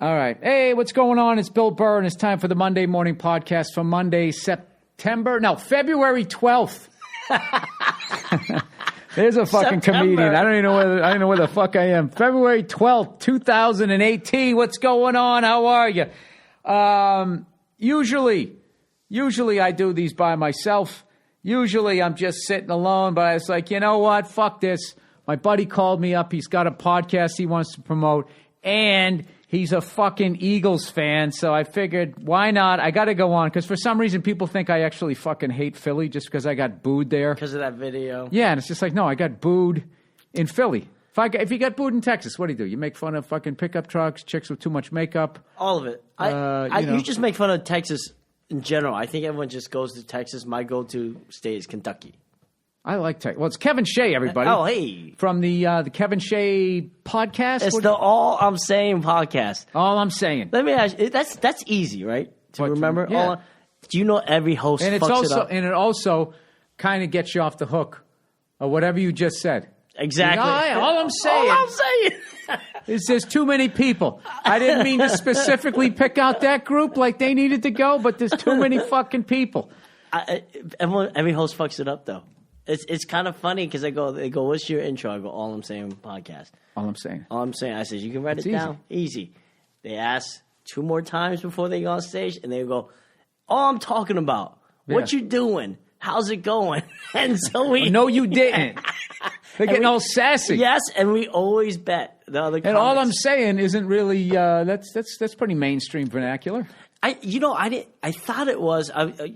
All right. Hey, what's going on? It's Bill Burr, and it's time for the Monday morning podcast for Monday, February 12th. There's a fucking comedian. I don't know where the fuck I am. February 12th, 2018. What's going on? How are you? Usually I do these by myself. Usually I'm just sitting alone, but I was like, you know what? Fuck this. My buddy called me up. He's got a podcast he wants to promote, and he's a fucking Eagles fan, so I figured, why not? I got to go on, because for some reason people think I actually fucking hate Philly just because I got booed there. Because of that video. Yeah, and it's just like, no, I got booed in Philly. If you got booed in Texas, what do? You make fun of fucking pickup trucks, chicks with too much makeup? All of it. You just make fun of Texas in general. I think everyone just goes to Texas. My go-to state is Kentucky. I like Texas. Well, it's Kevin Shea, everybody. Oh, hey. From the Kevin Shea podcast. It's the All I'm Saying podcast. All I'm Saying. Let me ask you, that's easy, right? To remember? Yeah. Do you know every host fucks it up? And it also kind of gets you off the hook of whatever you just said. Exactly. All I'm saying is there's too many people. I didn't mean to specifically pick out that group like they needed to go, but there's too many fucking people. Every host fucks it up, though. It's kind of funny because they go, what's your intro? I go, All I'm Saying podcast. All I'm saying. All I'm saying. I said, you can write it down. Easy. They ask 2 more times before they go on stage, and they go, all I'm talking about. What you doing? How's it going? And so we... No, you didn't. They're getting all sassy. Yes, and we always bet the other comments. And all I'm saying isn't really... that's pretty mainstream vernacular. I thought it was... I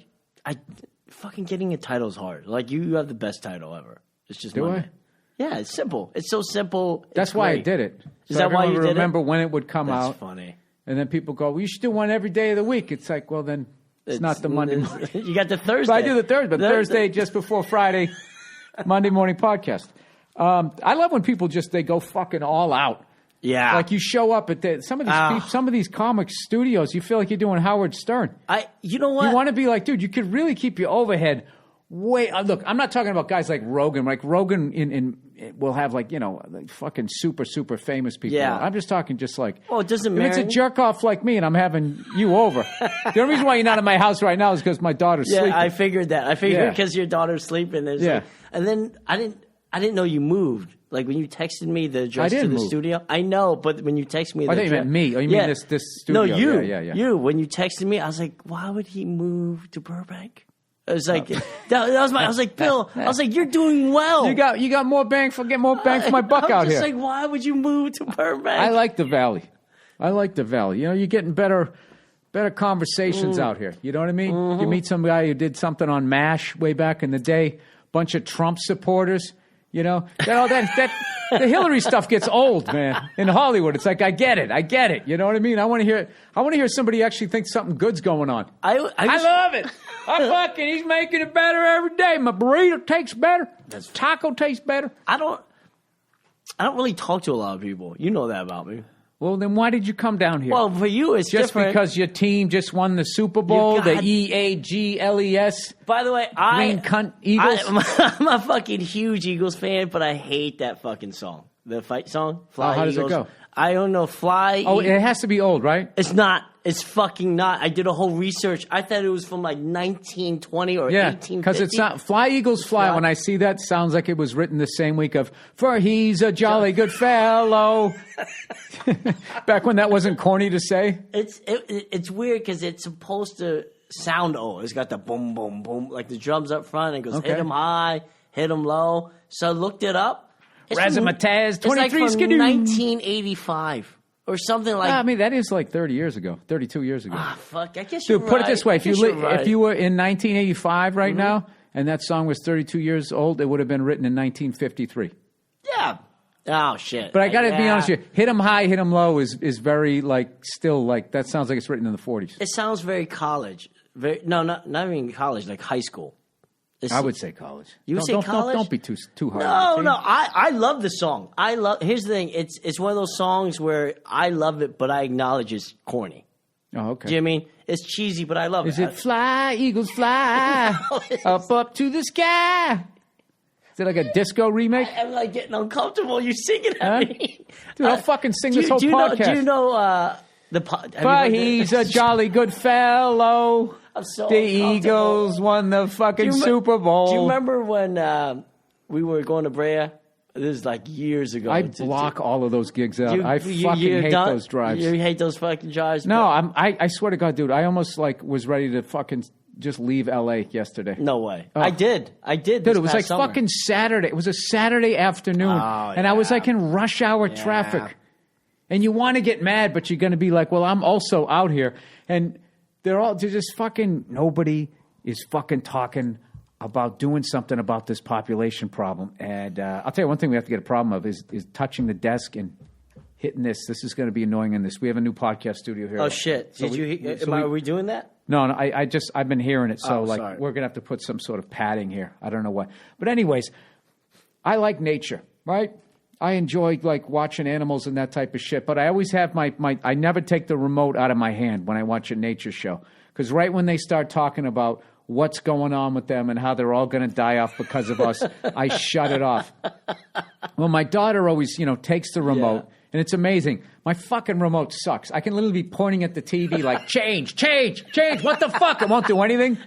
fucking getting a title is hard. Like, you have the best title ever. It's just Do Monday. I? Yeah, it's simple. It's so simple. That's why I did it. Is that why you did it? Remember when it would come out. That's funny. And then people go, well, you should do one every day of the week. It's like, well, then it's not the Monday morning. You got the Thursday. But I do the Thursday, but Thursday just before Friday, Monday morning podcast. I love when people they go fucking all out. Yeah. Like you show up at some of these comic studios, you feel like you're doing Howard Stern. You know what? You want to be like, dude, you could really keep your overhead way. Look, I'm not talking about guys like Rogan. Like Rogan will have like fucking super famous people. Yeah. I'm just talking like. Oh, it doesn't matter. If it's a jerk off like me and I'm having you over. The only reason why you're not in my house right now is because my daughter's sleeping. Yeah, I figured that. I figured because your daughter's sleeping. And then I didn't know you moved. Like when you texted me the address to the studio. I know, but when you texted me the I thought you meant me. Oh, you mean this studio? No, you. Yeah. You. When you texted me, I was like, why would he move to Burbank? I was like, I was like, Bill, I was like, you're doing well. You got more bang for my buck out here. I was just like, why would you move to Burbank? I like the Valley. You're getting better conversations out here. You know what I mean? Mm-hmm. You meet some guy who did something on MASH way back in the day. Bunch of Trump supporters. The Hillary stuff gets old, man. In Hollywood, it's like I get it. You know what I mean? I want to hear somebody actually think something good's going on. I love it. He's making it better every day. My burrito tastes better. Taco tastes better. I don't really talk to a lot of people. You know that about me. Well, then why did you come down here? Well, for you, it's just different. Because your team just won the Super Bowl, the EAGLES. By the way, Green Cunt Eagles. I'm a fucking huge Eagles fan, but I hate that fucking song. The fight song, Fly how Eagles. Does it go? I don't know. Fly. Oh, it has to be old, right? It's not. It's fucking not. I did a whole research. I thought it was from like 1920 or 1850. Because it's not. Fly Eagles Fly. When I see that, sounds like it was written the same week of, for he's a jolly good fellow. Back when that wasn't corny to say. It's weird because it's supposed to sound old. It's got the boom, boom, boom, like the drums up front. And it goes hit 'em high, hit 'em low. So I looked it up. Razzmatazz, 23 It's like from skidoo. 1985 or something like. I mean, that is like 32 years ago. Fuck! I guess you're right. Put it this way: if you were in 1985 right now, and that song was 32 years old, it would have been written in 1953. Yeah. Oh shit! But I got to be honest with you: "Hit 'em High, Hit 'em Low" is very still that sounds like it's written in the 40s. It sounds very college. Not even college, like high school. I would say college. You would say college? Don't be too hard. No. I love the song. Here's the thing. It's one of those songs where I love it, but I acknowledge it's corny. Oh, okay. Do you know what I mean? It's cheesy, but I love it. Is it fly, eagles fly, up to the sky? Is it like a disco remake? I'm like getting uncomfortable. You singing at me. Dude, I'll fucking sing this whole podcast. Do you know But he's a jolly good fellow. I'm so the Eagles won the fucking Super Bowl. Do you remember when we were going to Brea? This is like years ago. I block all of those gigs out. I fucking hate those drives. You hate those fucking drives? No, I swear to God, dude, I almost was ready to fucking just leave L.A. yesterday. No way. Oh. I did. Dude, it was like summer. Fucking Saturday. It was a Saturday afternoon. And I was like in rush hour traffic. And you want to get mad, but you're going to be like, well, I'm also out here. And they're just fucking, nobody is fucking talking about doing something about this population problem. And I'll tell you one thing we have to get a problem of is touching the desk and hitting this. This is going to be annoying in this. We have a new podcast studio here. Oh, shit. Are we doing that? No, I've been hearing it. So we're going to have to put some sort of padding here. I don't know what. But anyways, I like nature, right? I enjoy like watching animals and that type of shit. But I always have I never take the remote out of my hand when I watch a nature show. Because right when they start talking about what's going on with them and how they're all going to die off because of us, I shut it off. Well, my daughter always, takes the remote, and it's amazing. My fucking remote sucks. I can literally be pointing at the TV like, change, what the fuck? It won't do anything.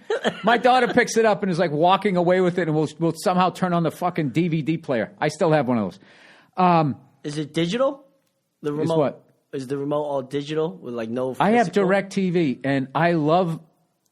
My daughter picks it up and is like walking away with it, and we'll somehow turn on the fucking DVD player. I still have one of those. Is it digital? The remote? Is what? Is the remote all digital with like no physical? I have DirecTV, and I love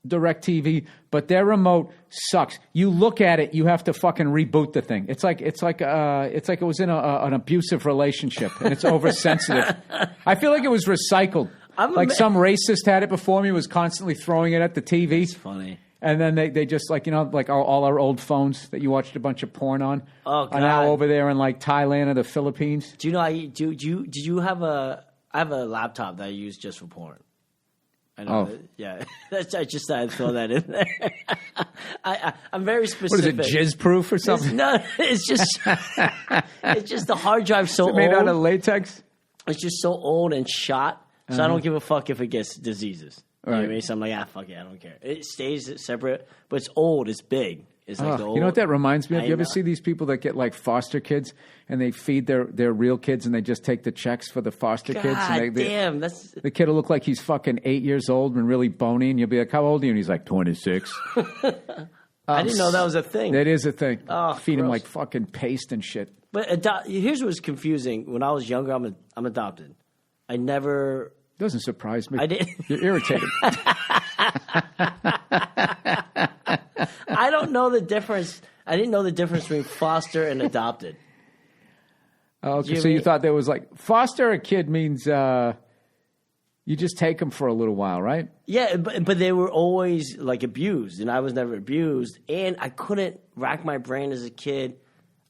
DirecTV, but their remote sucks. You look at it, you have to fucking reboot the thing. It's like it was in an abusive relationship, and it's oversensitive. I feel like it was recycled. Some racist had it before me, was constantly throwing it at the TV. It's funny. And then they just like all our old phones that you watched a bunch of porn on are now over there in like Thailand or the Philippines. Do you know? Do you have a? I have a laptop that I use just for porn. I know. Oh. Yeah. I just thought I'd throw that in there. I'm very specific. What is it, jizz proof or something? It's just the hard drive so old. Made out of latex? It's just so old and shot, so I don't give a fuck if it gets diseases. You know what I mean? So I'm like, fuck it, I don't care. It stays separate, but it's old, it's big. It's like the old. You know what that reminds me of? You ever see these people that get like foster kids and they feed their real kids and they just take the checks for the foster kids? And damn. The kid will look like he's fucking 8 years old and really bony, and you'll be like, how old are you? And he's like, 26. I didn't know that was a thing. That is a thing. Oh, feed him like fucking paste and shit. But here's what's confusing. When I was younger, I'm adopted. I never... Doesn't surprise me. I did. You're irritated. I don't know the difference. I didn't know the difference between foster and adopted. Okay, so you thought there was like foster a kid means you just take them for a little while, right? Yeah, but they were always like abused, and I was never abused, and I couldn't rack my brain as a kid.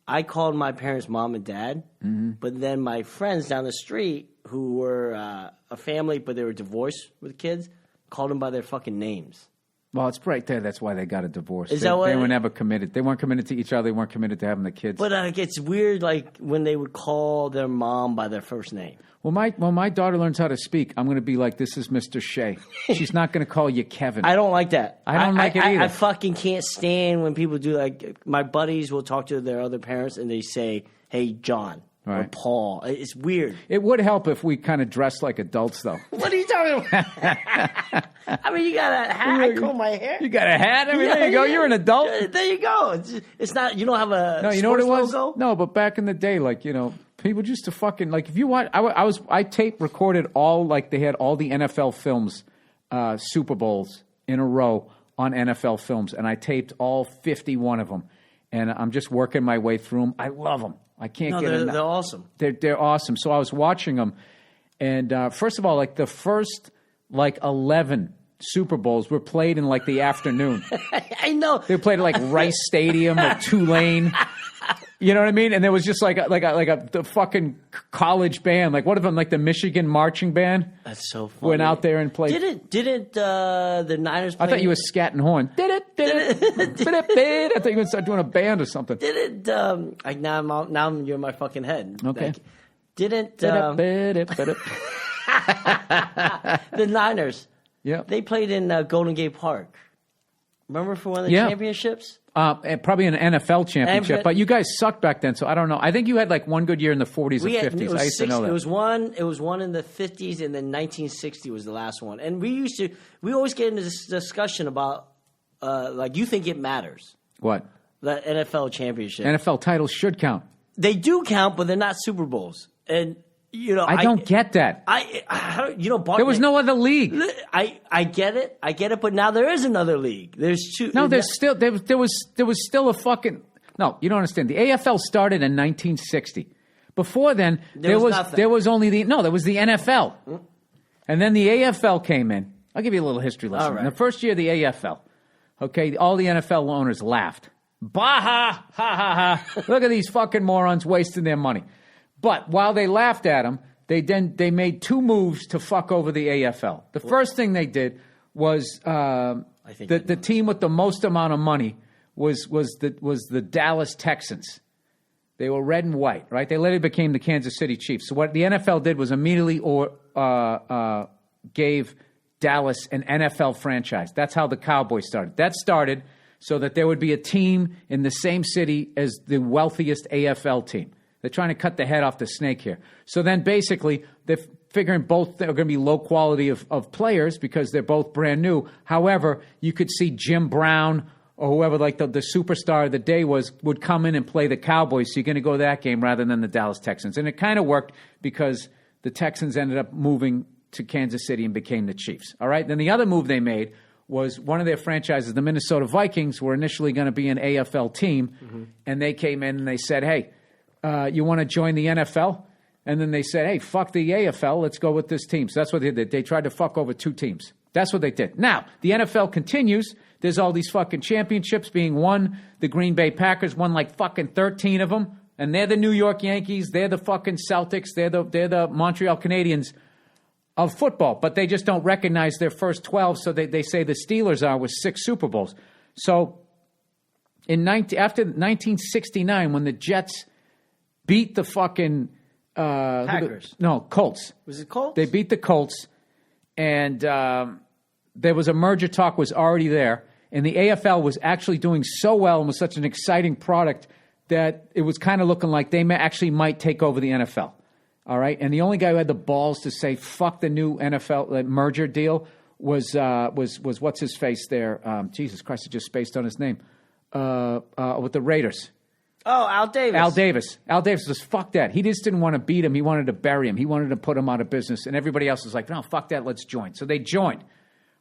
I called my parents mom and dad, but then my friends down the street who were a family, but they were divorced with kids, called them by their fucking names. Well, it's right there. That's why they got a divorce. That why they were never committed. They weren't committed to each other. They weren't committed to having the kids. But it's weird, like when they would call their mom by their first name. When my daughter learns how to speak, I'm going to be like, "This is Mr. Shea." She's not going to call you Kevin. I don't like that. I don't like it either. I fucking can't stand when people do like. My buddies will talk to their other parents and they say, "Hey, John." Right. Or Paul. It's weird. It would help if we kind of dressed like adults, though. What are you talking about? I mean, you got a hat. I comb my hair. You got a hat? I mean, there you go. You're an adult. There you go. It's not, you don't have a no, you know what it was? Logo? No, but back in the day, like, people used to fucking, like, if you watch, I tape recorded they had all the NFL films, Super Bowls in a row on NFL films, and I taped all 51 of them, and I'm just working my way through them. I love them. I can't get enough. They're awesome. They're awesome. So I was watching them, and first of all, like the first 11 Super Bowls were played in like the afternoon. I know they played at like Rice Stadium or Tulane. You know what I mean? And there was just the fucking college band, like one of them, like the Michigan marching band. That's so funny. Went out there and played. Didn't the Niners play? I thought you were scatting horn. I thought you would start doing a band or something. Now you're in my fucking head. Okay. Like, didn't the Niners? Yeah. They played in Golden Gate Park. Remember for one of the championships? And probably an NFL championship, but you guys sucked back then, so I don't know. I think you had like one good year in the 40s or 50s. I used to know that. It was one in the 50s, and then 1960 was the last one. And we always get into this discussion about, like, you think it matters. What? The NFL championship. NFL titles should count. They do count, but they're not Super Bowls. And, I don't get that. There was no other league. I get it, but now there is another league. There's two. No, there was still a fucking. No, you don't understand. The AFL started in 1960. Before then, there was only the NFL, and then the AFL came in. I'll give you a little history lesson. All right. In the first year of the AFL, okay, all the NFL owners laughed. Bah ha ha ha ha! Look at these fucking morons wasting their money. But while they laughed at them, they made two moves to fuck over the AFL. The first thing they did was the team with the most amount of money was the Dallas Texans. They were red and white, right? They later became the Kansas City Chiefs. So what the NFL did was immediately gave Dallas an NFL franchise. That's how the Cowboys started. That started so that there would be a team in the same city as the wealthiest AFL team. They're trying to cut the head off the snake here. So then basically they're figuring both are going to be low quality of players because they're both brand new. However, you could see Jim Brown or whoever like the superstar of the day would come in and play the Cowboys. So you're going to go to that game rather than the Dallas Texans. And it kind of worked because the Texans ended up moving to Kansas City and became the Chiefs. All right. Then the other move they made was one of their franchises, the Minnesota Vikings, were initially going to be an AFL team. And they came in and they said, hey, you want to join the NFL? And then they said, hey, fuck the AFL. Let's go with this team. So that's what they did. They tried to fuck over two teams. That's what they did. Now, the NFL continues. There's all these fucking championships being won. The Green Bay Packers won like fucking 13 of them. And they're the New York Yankees. They're the fucking Celtics. They're the Montreal Canadiens of football. But they just don't recognize their first 12. So they say the Steelers are with 6 Super Bowls. So after 1969, when the Jets beat the fucking Packers. Colts. Was it Colts? They beat the Colts, and there was a merger talk was already there, and the AFL was actually doing so well and was such an exciting product that it was kind of looking like they might take over the NFL. All right, and the only guy who had the balls to say fuck the new NFL merger deal was what's his face there? Jesus Christ, I just spaced on his name with the Raiders. Oh, Al Davis. Al Davis was fuck that. He just didn't want to beat him. He wanted to bury him. He wanted to put him out of business. And everybody else was like, no, fuck that. Let's join. So they joined.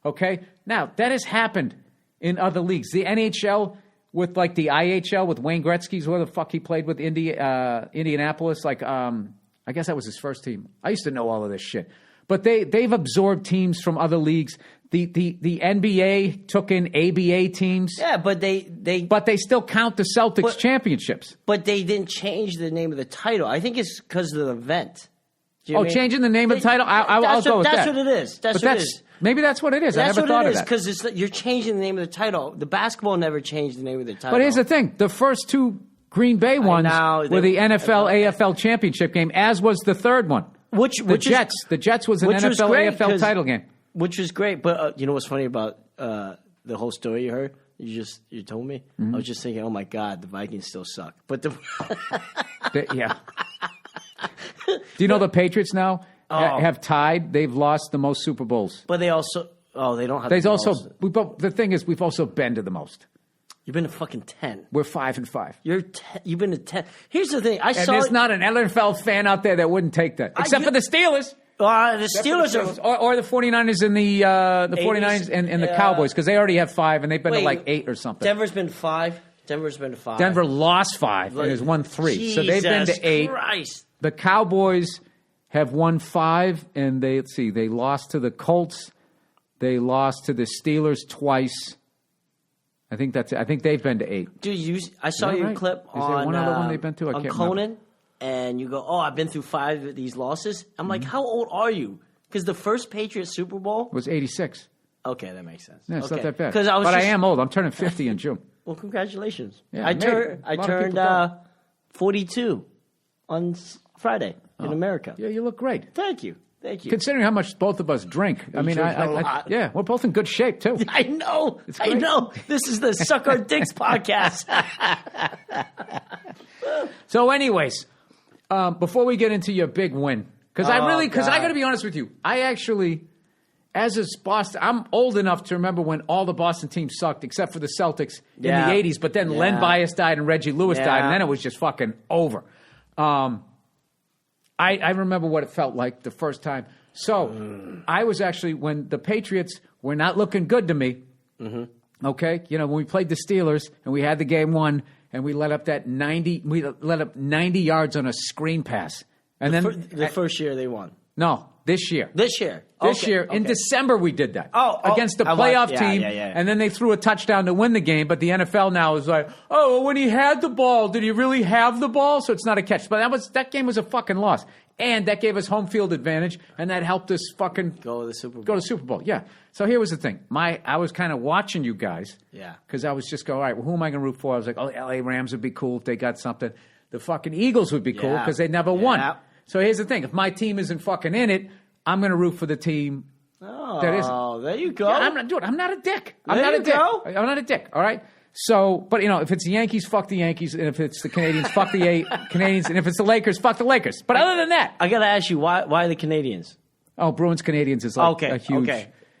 Okay? Now, that has happened in other leagues. The NHL with like the IHL with Wayne Gretzky's, where the fuck he played with Indianapolis. Like, I guess that was his first team. I used to know all of this shit. But they've absorbed teams from other leagues. The NBA took in ABA teams. Yeah, but they still count the Celtics championships. But they didn't change the name of the title. I think it's because of the event. Changing the name of the title? I'll go with that. That's what it is. That's what it is. Maybe that's what it is. I never thought of that. Because you're changing the name of the title. The basketball never changed the name of the title. But here's the thing. The first two Green Bay ones were the NFL AFL championship game, as was the third one. The Jets was an NFL AFL title game. Which was great, but you know what's funny about the whole story you heard? You told me. I was just thinking, oh my God, the Vikings still suck. But yeah. Do you know the Patriots now have tied? They've lost the most Super Bowls. But they also they don't have. The thing is, we've also been to the most. You've been to fucking 10. We're 5-5. You've been to 10. Here's the thing. There's not an NFL fan out there that wouldn't take that, except for the Steelers. The Steelers or the 49ers and the 49ers and the Cowboys, because they already have 5 and they've been to like 8 or something. Denver's been to 5. Denver lost 5 and has won 3. So they've been to 8. Christ. The Cowboys have won 5, and they lost to the Colts. They lost to the Steelers twice. I think they've been to 8. Dude, I saw your clip on. Is there one other one they've been to? I can't Conan, remember. And you go, I've been through 5 of these losses. I'm like, how old are you? Because the first Patriots Super Bowl was 86. Okay, that makes sense. Yeah, it's not that bad. I am old. I'm turning 50 in June. Well, congratulations. Yeah, I turned 42 on Friday in America. Yeah, you look great. Thank you. Thank you. Considering how much both of us drink. I mean, drink a lot. yeah, we're both in good shape, too. I know. I know. This is the Suck Our Dicks podcast. So anyways, before we get into your big win, because I got to be honest with you, I actually, as a Boston, I'm old enough to remember when all the Boston teams sucked, except for the Celtics in the 80s, but then Len Bias died and Reggie Lewis died, and then it was just fucking over. I remember what it felt like the first time. So I was actually, when the Patriots were not looking good to me, okay, when we played the Steelers and we had the game won and we let up 90 yards on a screen pass. And then the first year they won. No, this year. This year. In December we did that. Against the I playoff like- team. And then they threw a touchdown to win the game, but the NFL now is like, oh, when he had the ball, did he really have the ball? So it's not a catch. But that game was a fucking loss. And that gave us home field advantage, and that helped us fucking go to the Super Bowl. Yeah. So here was the thing. I was kind of watching you guys. Yeah. Because I was just going, all right, well, who am I going to root for? I was like, oh, the LA Rams would be cool if they got something. The fucking Eagles would be cool because they never won. So here's the thing. If my team isn't fucking in it, I'm going to root for the team that isn't. Oh, there you go. Yeah, I'm not a dick. I'm There not a you dick. go. I'm not a dick, all right? So, but, if it's the Yankees, fuck the Yankees. And if it's the Canadians, fuck the Canadians. And if it's the Lakers, fuck the Lakers. But other than that. I got to ask you, why the Canadians? Oh, Bruins-Canadians is like a huge.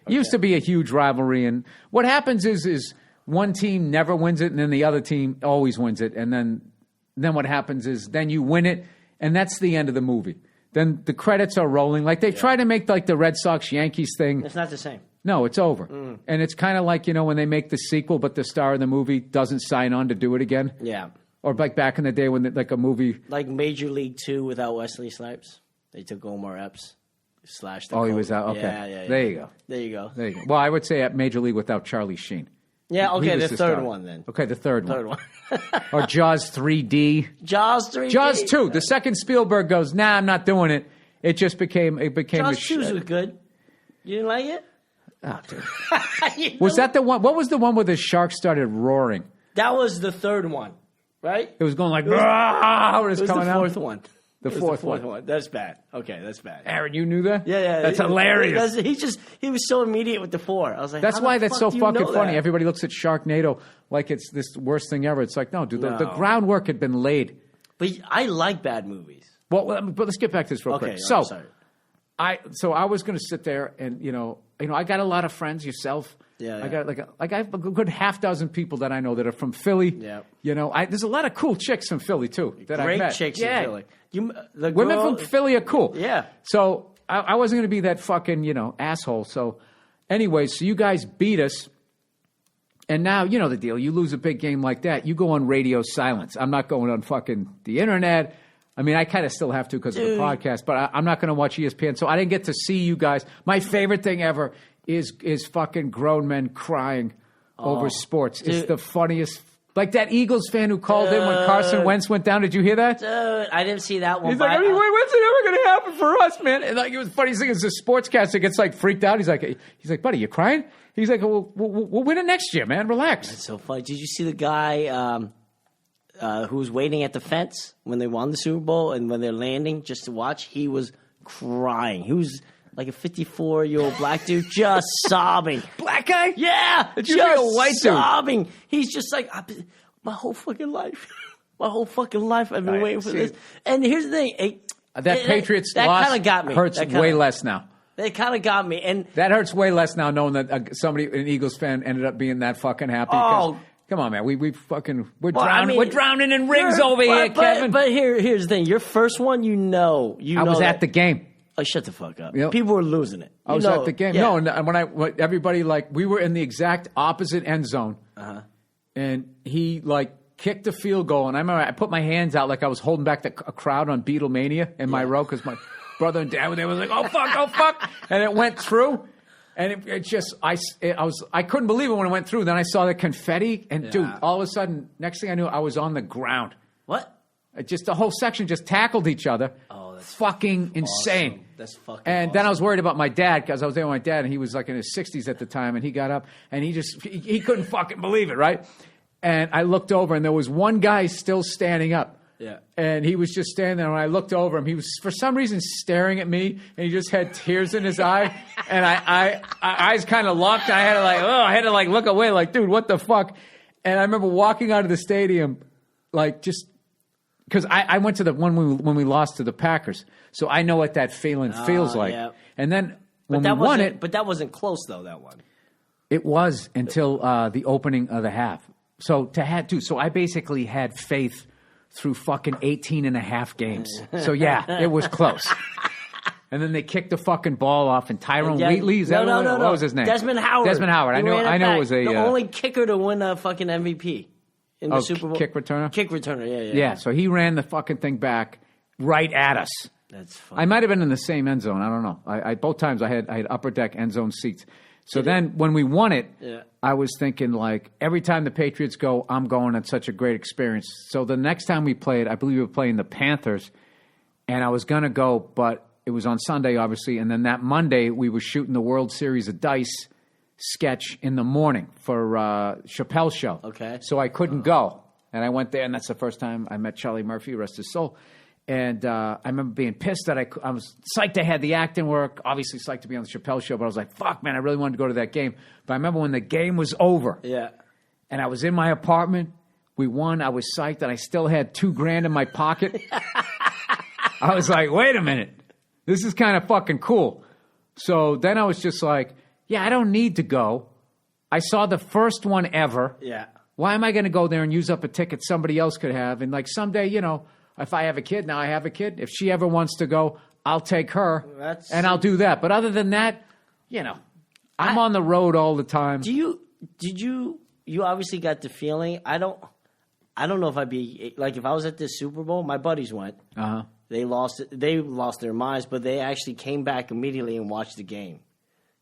Used to be a huge rivalry. And what happens is one team never wins it, and then the other team always wins it. And then what happens is then you win it, and that's the end of the movie. Then the credits are rolling. Like they try to make like the Red Sox-Yankees thing. It's not the same. No, it's over. And it's kind of like, when they make the sequel, but the star of the movie doesn't sign on to do it again. Yeah. Or like back in the day when like a movie. Like Major League 2 without Wesley Snipes. They took Omar Epps. Slashed the he code. was out. Okay. Yeah. There you go. There you go. Well, I would say at Major League without Charlie Sheen. Yeah, okay, the third star. one then. Okay, the third one. Third one. Or Jaws 3D. Jaws 3D. Jaws 2. The second Spielberg goes, nah, I'm not doing it. It just became Jaws 2 was good. You didn't like it? Oh, dude. Was that the one? What was the one where the shark started roaring? That was the third one, right? It was going like, when it's coming the out. fourth one. The fourth one. That's bad. Okay, that's bad. Aaron, you knew that? Yeah. That's hilarious. He was so immediate with the 4. I was like, that's why that's so fucking funny. That? Everybody looks at Sharknado like it's this worst thing ever. It's like, no, dude, the groundwork had been laid. But I like bad movies. Well, but let's get back to this real quick. So, sorry. I was going to sit there and I got a lot of friends. Yourself, Yeah. I got I have a good half dozen people that I know that are from Philly. Yeah. There's a lot of cool chicks from Philly too that I met. Great chicks in Philly. Women from Philly are cool. Yeah. So I wasn't going to be that fucking asshole. So anyway, so you guys beat us. And now, you know the deal. You lose a big game like that, you go on radio silence. I'm not going on fucking the internet. I mean, I kind of still have to because of the podcast, but I'm not going to watch ESPN. So I didn't get to see you guys. My favorite thing ever is fucking grown men crying over sports. Dude. It's the funniest. Like that Eagles fan who called in when Carson Wentz went down. Did you hear that? Dude, I didn't see that one. He's like, when's it ever going to happen for us, man? And like, it was the funniest thing is the sportscaster gets like freaked out. He's like, buddy, you crying? He's like, we'll win it next year, man. Relax. That's so funny. Did you see the guy who was waiting at the fence when they won the Super Bowl and when they're landing just to watch? He was crying. He was like a 54-year-old black dude just sobbing. Black guy? Yeah. It's usually a white sobbing. He's just like, my whole fucking life. My whole fucking life I've been waiting for this. And here's the thing. That Patriots that loss kind of got me. Hurts way less now. They kind of got me. And that hurts way less now knowing that an Eagles fan ended up being that fucking happy. Oh. Come on, man. We're drowning in rings over here, Kevin. But here's the thing. Your first one, I was at the game. Oh, shut the fuck up. Yep. People were losing it. I was at the game. Yeah. No, and when everybody we were in the exact opposite end zone. Uh-huh. And he kicked the field goal. And I remember I put my hands out like I was holding back a crowd on Beatlemania in my row because my brother and dad were there. Was like, oh fuck. And it went through. And I couldn't believe it when it went through. Then I saw the confetti. And dude, all of a sudden, next thing I knew, I was on the ground. What? The whole section just tackled each other. Oh, that's fucking insane. Awesome. That's fucking And awesome. then I was worried about my dad because I was there with my dad and he was like in his 60s at the time and he got up and he couldn't fucking believe it, right? And I looked over and there was one guy still standing up. Yeah. And he was just standing there. And I looked over him. He was, for some reason, staring at me, and he just had tears in his eye. And I eyes kind of locked. And I had to look away, like, dude, what the fuck? And I remember walking out of the stadium, like, just because I went to the one when we lost to the Packers, so I know what that feeling feels like. Yeah. And then when we won it, but that wasn't close though. That one. It was until the opening of the half. So so I basically had faith through fucking 18 and a half games. So yeah, it was close. And then they kicked the fucking ball off, and Tyrone Wheatley, is that what was his name? Desmond Howard. I know it was the only kicker to win a fucking MVP in the Super Bowl. Kick returner? Kick returner, yeah. Yeah, so he ran the fucking thing back right at us. That's funny. I might have been in the same end zone. I don't know. I both times I had upper deck end zone seats. So then when we won it, I was thinking, like, every time the Patriots go, I'm going. It's such a great experience. So the next time we played, I believe we were playing the Panthers, and I was going to go, but it was on Sunday, obviously. And then that Monday, we were shooting the World Series of Dice sketch in the morning for Chappelle's show. Okay. So I couldn't go. And I went there, and that's the first time I met Charlie Murphy, rest his soul. And I remember being pissed that I was psyched I had the acting work, obviously psyched to be on the Chappelle show, but I was like, fuck, man, I really wanted to go to that game. But I remember when the game was over, and I was in my apartment, we won, I was psyched, and I still had $2,000 in my pocket. I was like, wait a minute, this is kind of fucking cool. So then I was just like, yeah, I don't need to go. I saw the first one ever. Yeah. Why am I going to go there and use up a ticket somebody else could have? And like someday, if I have a kid, now I have a kid. If she ever wants to go, I'll take her, and I'll do that. But other than that, I'm on the road all the time. Did you obviously got the feeling? I don't know if I'd be like if I was at this Super Bowl. My buddies went. They lost their minds, but they actually came back immediately and watched the game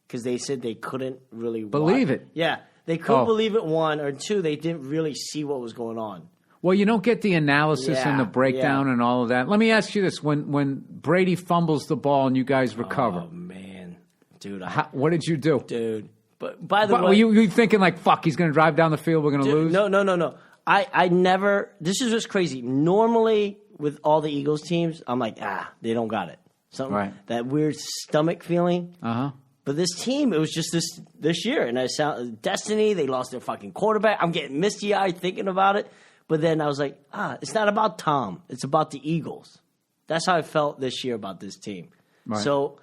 because they said they couldn't really believe it. Yeah, they couldn't believe it. One or two, they didn't really see what was going on. Well, you don't get the analysis and the breakdown and all of that. Let me ask you this. When Brady fumbles the ball and you guys recover. Oh, man. Dude. What did you do? Dude. But by the way. Were you thinking like, fuck, he's going to drive down the field, we're going to lose? No. I never. This is just crazy. Normally, with all the Eagles teams, I'm like, they don't got it. Something that weird stomach feeling. But this team, it was just this year. And I sound destiny. They lost their fucking quarterback. I'm getting misty-eyed thinking about it. But then I was like, it's not about Tom. It's about the Eagles. That's how I felt this year about this team. Right. So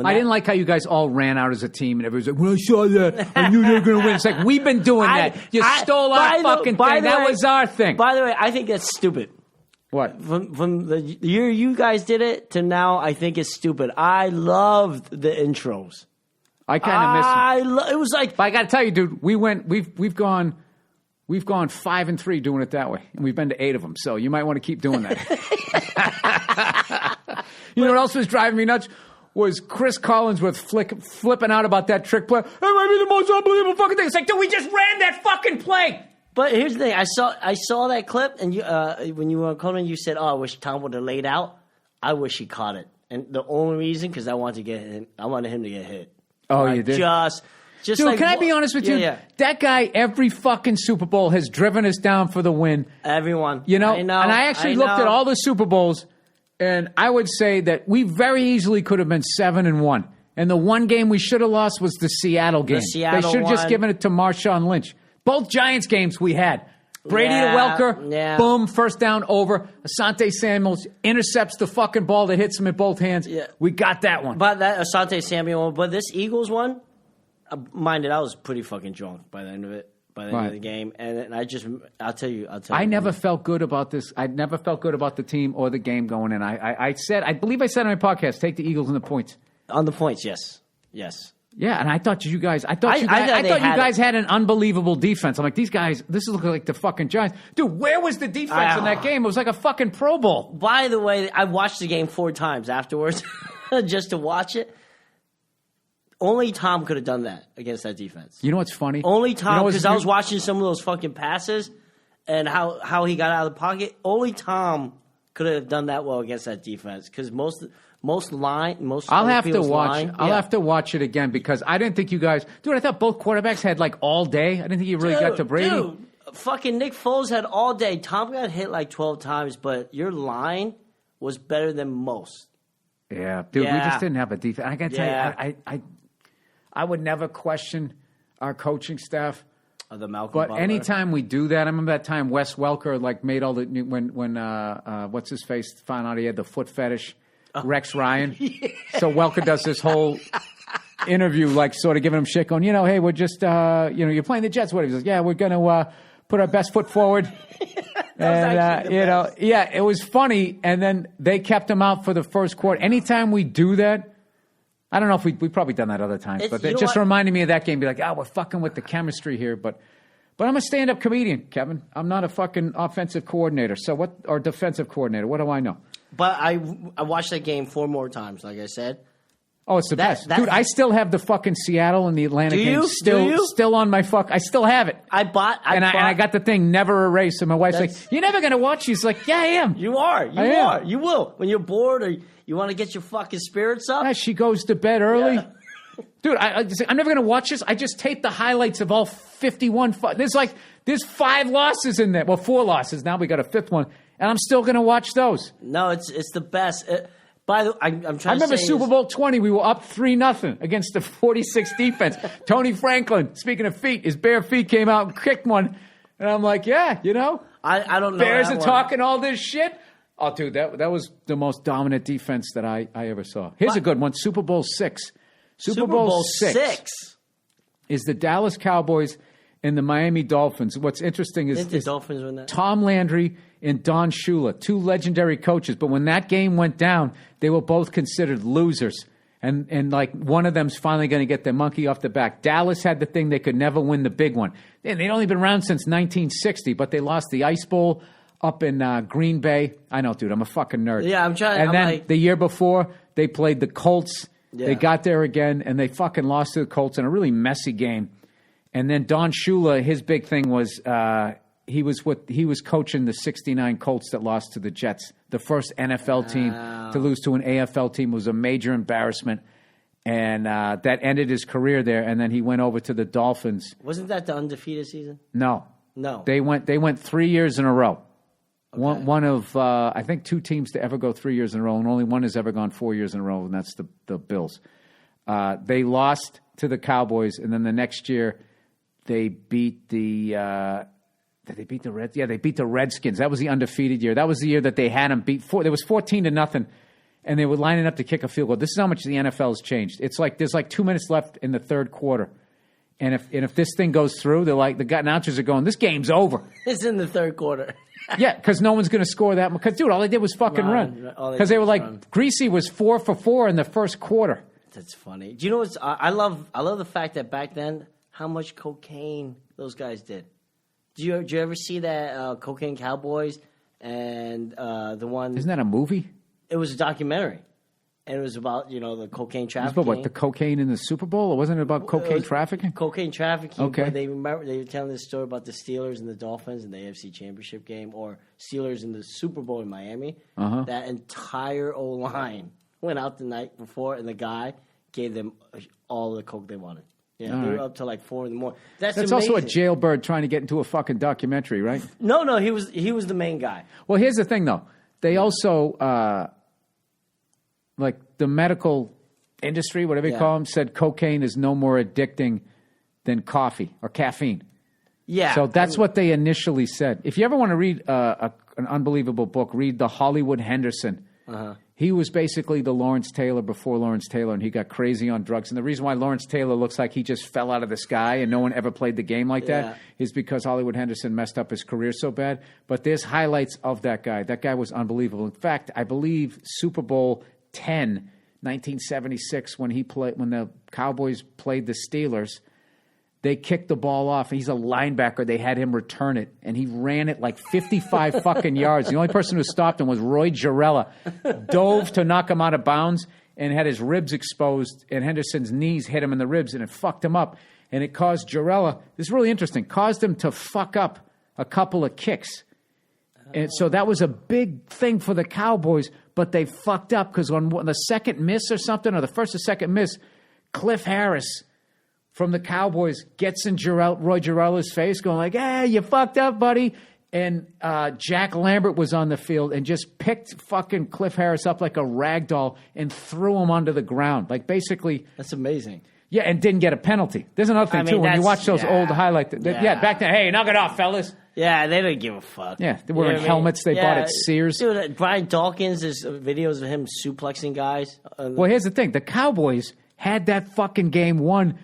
I didn't like how you guys all ran out as a team, and everybody was like, when I saw that, I knew they were going to win. It's like, we've been doing that. You stole our fucking thing. That was our thing. By the way, I think that's stupid. What? From the year you guys did it to now, I think it's stupid. I loved the intros. I kind of miss them. It was like... But I got to tell you, dude, we've gone 5-3 doing it that way, and we've been to 8 of them. So you might want to keep doing that. You know what else was driving me nuts? Was Chris Collinsworth flipping out about that trick play? That might be the most unbelievable fucking thing. It's like, dude, we just ran that fucking play. But here's the thing: I saw that clip, and when you were calling, you said, "Oh, I wish Tom would have laid out." I wish he caught it, and the only reason because I wanted him to get hit. Oh, you did? Just dude, like, can I be honest with you? Yeah. That guy, every fucking Super Bowl has driven us down for the win. Everyone. I know. And I actually looked at all the Super Bowls, and I would say that we very easily could have been 7-1. And the one game we should have lost was the Seattle game. They should have just given it to Marshawn Lynch. Both Giants games we had. Brady to Welker, boom, first down over. Asante Samuels intercepts the fucking ball that hits him in both hands. Yeah. We got that one. But that Asante Samuel, but this Eagles one, mind it, I was pretty fucking drunk by the end of it, by the end of the game. And I'll tell you. I never felt good about this. I never felt good about the team or the game going in. I believe I said on my podcast, take the Eagles and the points. On the points, yes. Yes. Yeah, and I thought you guys had an unbelievable defense. I'm like, these guys, this is looking like the fucking Giants. Dude, where was the defense in that game? It was like a fucking Pro Bowl. By the way, I watched the game 4 times afterwards just to watch it. Only Tom could have done that against that defense. You know what's funny? Only Tom, because I was watching some of those fucking passes and how he got out of the pocket. Only Tom could have done that well against that defense because most I'll have to watch. I'll have to watch it again because I didn't think you guys. Dude, I thought both quarterbacks had like all day. I didn't think you really got to Brady. Dude, Fucking Nick Foles had all day. Tom got hit like 12 times, but your line was better than most. Yeah, dude, we just didn't have a defense. I got to tell you, I would never question our coaching staff. The Malcolm But Butler. anytime we do that, I remember that time Wes Welker made all the when what's his face found out he had the foot fetish, Rex Ryan. So Welker does this whole interview sort of giving him shit, going, hey, we're just you're playing the Jets. What he says, we're gonna put our best foot forward. And it was funny. And then they kept him out for the first quarter. Anytime we do that. I don't know if we've probably done that other times, but it just reminded me of that game. Be like, we're fucking with the chemistry here. But I'm a stand-up comedian, Kevin. I'm not a fucking offensive coordinator. Or defensive coordinator. What do I know? But I watched that game 4 more times, like I said. Oh, it's the best. Dude, I still have the fucking Seattle and the Atlanta game still on my I still have it. I got the thing never erased. And my wife's like, you're never going to watch? She's like, yeah, I am. You are. You are. You will. When you're bored or you want to get your fucking spirits up. Yeah, she goes to bed early. Yeah. Dude, I'm never going to watch this. I just taped the highlights of all 51. There's 5 losses in there. Well, 4 losses. Now we got a 5th one. And I'm still going to watch those. No, it's the best. By the way, I'm trying to say... I remember Super Bowl 20, we were up 3-0 against the 46 defense. Tony Franklin, speaking of feet, his bare feet came out and kicked one. And I'm like, I don't know. Bears are talking all this shit. Oh, dude, that was the most dominant defense that I ever saw. Here's a good one, Super Bowl 6. Super Bowl 6 is the Dallas Cowboys and the Miami Dolphins. What's interesting is the Dolphins win that? Tom Landry and Don Shula, 2 legendary coaches. But when that game went down, they were both considered losers. And one of them's finally going to get their monkey off the back. Dallas had the thing they could never win the big one. They'd only been around since 1960, but they lost the Ice Bowl up in Green Bay. I know, dude, I'm a fucking nerd. Yeah, I'm trying. And then the year before, they played the Colts. Yeah. They got there again, and they fucking lost to the Colts in a really messy game. And then Don Shula, his big thing was he was coaching the '69 Colts that lost to the Jets. The first NFL team to lose to an AFL team was a major embarrassment, and that ended his career there. And then he went over to the Dolphins. Wasn't that the undefeated season? No. They went 3 years in a row. Okay. One of I think 2 teams to ever go 3 years in a row, and only one has ever gone 4 years in a row, and that's the Bills. They lost to the Cowboys, and then the next year they beat the. Did they beat the Reds? Yeah, they beat the Redskins. That was the undefeated year. That was the year that they had them beat. There was 14-0, and they were lining up to kick a field goal. This is how much the NFL has changed. It's like there's 2 minutes left in the third quarter. And if this thing goes through, they're like, the announcers are going, this game's over. It's in the third quarter. Yeah, because no one's going to score that much. Because, dude, all they did was fucking run. Because they were like, Greasy was 4 for 4 in the first quarter. That's funny. Do you know what's... I love the fact that back then, how much cocaine those guys did. Did you ever see that Cocaine Cowboys and the one... Isn't that a movie? It was a documentary. And it was about, the cocaine trafficking. It was about, the cocaine in the Super Bowl? Or wasn't it about cocaine trafficking? Cocaine trafficking. Okay. They were telling this story about the Steelers and the Dolphins in the AFC Championship game, or Steelers in the Super Bowl in Miami. Uh-huh. That entire O-line went out the night before, and the guy gave them all the coke they wanted. Yeah, they were up till 4 in the morning. That's also a jailbird trying to get into a fucking documentary, right? No, he was the main guy. Well, here's the thing, though. They also... the medical industry, whatever you call them, said cocaine is no more addicting than coffee or caffeine. Yeah. So that's what they initially said. If you ever want to read an unbelievable book, read The Hollywood Henderson. Uh-huh. He was basically the Lawrence Taylor before Lawrence Taylor, and he got crazy on drugs. And the reason why Lawrence Taylor looks like he just fell out of the sky and no one ever played the game like that is because Hollywood Henderson messed up his career so bad. But there's highlights of that guy. That guy was unbelievable. In fact, I believe Super Bowl 10, 1976, when the Cowboys played the Steelers, they kicked the ball off. He's a linebacker. They had him return it, and he ran it 55 fucking yards. The only person who stopped him was Roy Jarella. Dove to knock him out of bounds and had his ribs exposed, and Henderson's knees hit him in the ribs, and it fucked him up. And it caused Jarella, this is really interesting, caused him to fuck up a couple of kicks. And so that was a big thing for the Cowboys, but they fucked up because on the second miss or something, or the first or second miss, Cliff Harris from the Cowboys gets in Roy Girella's face going like, hey, you fucked up, buddy. And Jack Lambert was on the field and just picked fucking Cliff Harris up like a rag doll and threw him onto the ground. Like basically. That's amazing. Yeah, and didn't get a penalty. There's another thing, too. When you watch those old highlights. Yeah, back then, hey, knock it off, fellas. Yeah, they didn't give a fuck. Yeah, they were in helmets they bought at Sears. Dude, Brian Dawkins, there's videos of him suplexing guys. Well, here's the thing. The Cowboys had that fucking game won.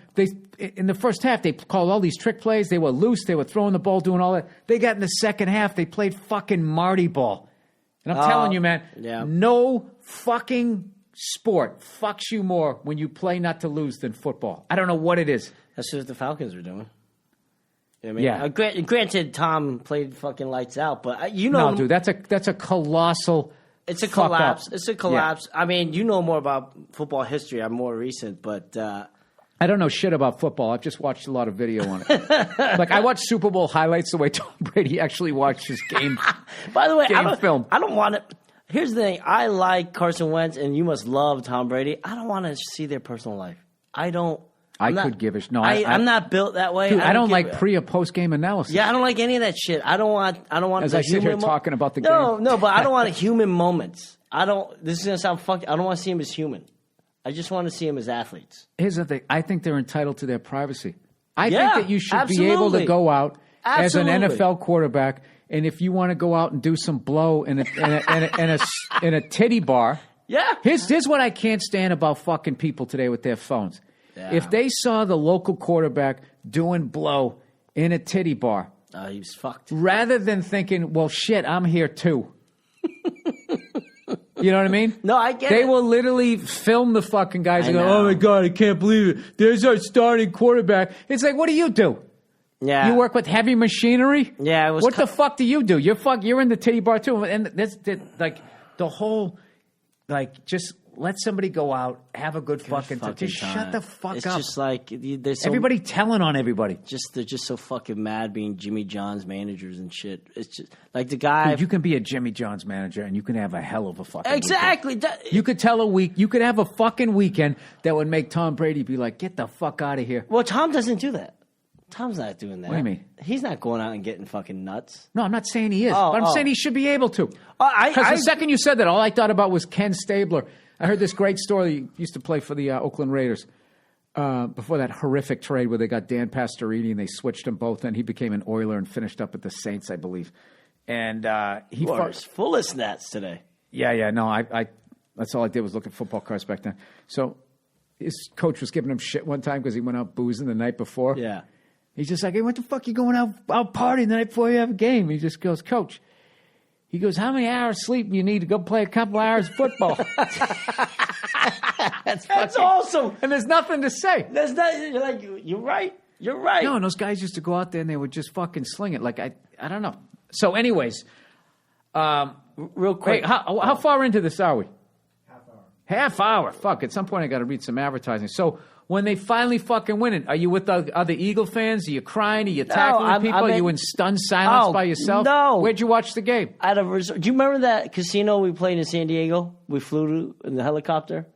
In the first half, they called all these trick plays. They were loose. They were throwing the ball, doing all that. They got in the second half. They played fucking Marty ball. And I'm telling you, man, no fucking sport fucks you more when you play not to lose than football. I don't know what it is. That's what the Falcons were doing. You know what I mean? Yeah. Granted, Tom played fucking lights out, but no, dude, that's a colossal. It's a collapse. It's a collapse. Yeah. I mean, you know more about football history. I'm more recent, but I don't know shit about football. I've just watched a lot of video on it. Like I watch Super Bowl highlights the way Tom Brady actually watched his game. By the way, film. I don't want it. Here's the thing. I like Carson Wentz, and you must love Tom Brady. I don't want to see their personal life. I could give a no. I'm not built that way. Dude, I don't like pre or post game analysis. Yeah, I don't like any of that shit. I don't want. As I sit here talking about the game. No, but I don't want human moments. This is gonna sound fucked. I don't want to see him as human. I just want to see him as athletes. Here's the thing. I think they're entitled to their privacy. I think that you should be able to go out as an NFL quarterback, and if you want to go out and do some blow in a titty bar. Yeah. Here's what I can't stand about fucking people today with their phones. Yeah. If they saw the local quarterback doing blow in a titty bar, he was fucked. Rather than thinking, well, shit, I'm here too. You know what I mean? No, I get it. They will literally film the fucking guys and go, oh my God, I can't believe it. There's our starting quarterback. It's like, what do you do? Yeah. You work with heavy machinery? Yeah. What the fuck do you do? You're in the titty bar too. And that's like the whole, like, just let somebody go out, have a good fucking time. Just shut the fuck up. It's just like there's everybody telling on everybody. They're just so fucking mad being Jimmy John's managers and shit. It's just like the guy. Dude, you can be a Jimmy John's manager and you can have a hell of a fucking weekend. You could tell you could have a fucking weekend that would make Tom Brady be like, get the fuck out of here. Well, Tom doesn't do that. Tom's not doing that. What do you mean? He's not going out and getting fucking nuts. No, I'm not saying he is. But I'm saying he should be able to. Because the second you said that, all I thought about was Ken Stabler. I heard this great story. He used to play for the Oakland Raiders before that horrific trade where they got Dan Pastorini and they switched them both. And he became an Oiler and finished up at the Saints, I believe. And he was full of snats today. Yeah. No, I that's all I did was look at football cards back then. So his coach was giving him shit one time because he went out boozing the night before. Yeah. He's just like, hey, what the fuck you going out partying the night before you have a game? He just goes, Coach. He goes, how many hours sleep do you need to go play a couple hours of football? That's awesome. And there's nothing to say. There's nothing. You're like, you're right. You're right. No, and those guys used to go out there and they would just fucking sling it. Like, I don't know. So anyways, real quick. Hey, how far into this are we? Half hour. Fuck, at some point I got to read some advertising. So when they finally fucking win it, are you with the other Eagle fans? Are you crying? Are you tackling people? Are you in stunned silence by yourself? No. Where'd you watch the game? At a resort. Do you remember that casino we played in San Diego? We flew in the helicopter?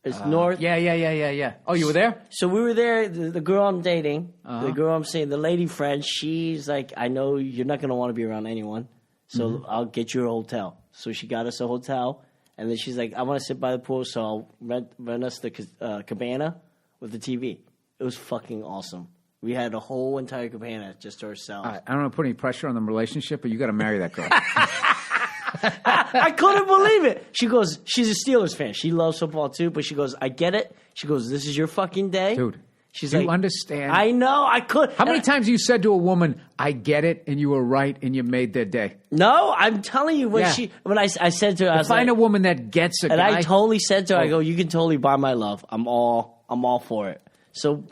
It's north. Yeah. Oh, you were there? So we were there. The girl I'm dating, the girl I'm seeing, the lady friend, she's like, I know you're not going to want to be around anyone, so I'll get you a hotel. So she got us a hotel. And then she's like, I want to sit by the pool, so I'll rent us the cabana with the TV. It was fucking awesome. We had a whole entire cabana just to ourselves. I don't want to put any pressure on the relationship, but you got to marry that girl. I couldn't believe it. She goes, she's a Steelers fan. She loves football too, but she goes, I get it. She goes, this is your fucking day. Dude. She's Do like, you understand? I know, I could. How many times you said to a woman, I get it, and you were right, and you made their day? No, I'm telling you, when I said to her, I was find like, a woman that gets a guy. And I totally said to her, I go, you can totally buy my love. I'm all for it. So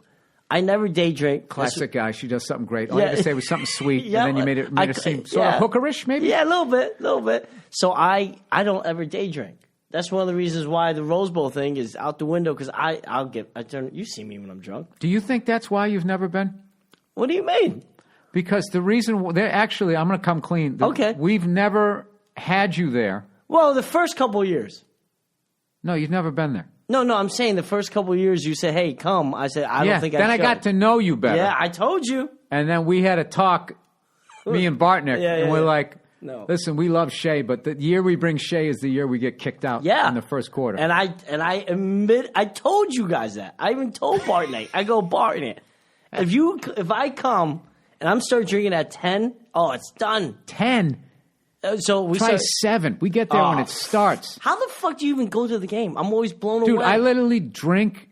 I never day drink. Classic guy. She does something great. All you had to say was something sweet, and then you made it seem sort of hookerish, maybe? Yeah, a little bit. So I don't ever day drink. That's one of the reasons why the Rose Bowl thing is out the window, because you see me when I'm drunk. Do you think that's why you've never been? What do you mean? Because the reason, I'm going to come clean. Okay. We've never had you there. Well, the first couple of years. No, you've never been there. No, I'm saying the first couple of years you said, "Hey, come." I said, "I don't think I should." Then I got to know you better. Yeah, I told you. And then we had a talk, me and Bartnick, and we're like, no. Listen, we love Shea, but the year we bring Shea is the year we get kicked out in the first quarter. And I admit, I told you guys that. I even told Bartnick. I go, Bartnick, if I come and I'm start drinking at 10, it's done. 10? So we Try 7. We get there when it starts. How the fuck do you even go to the game? I'm always blown away. Dude, I literally drink,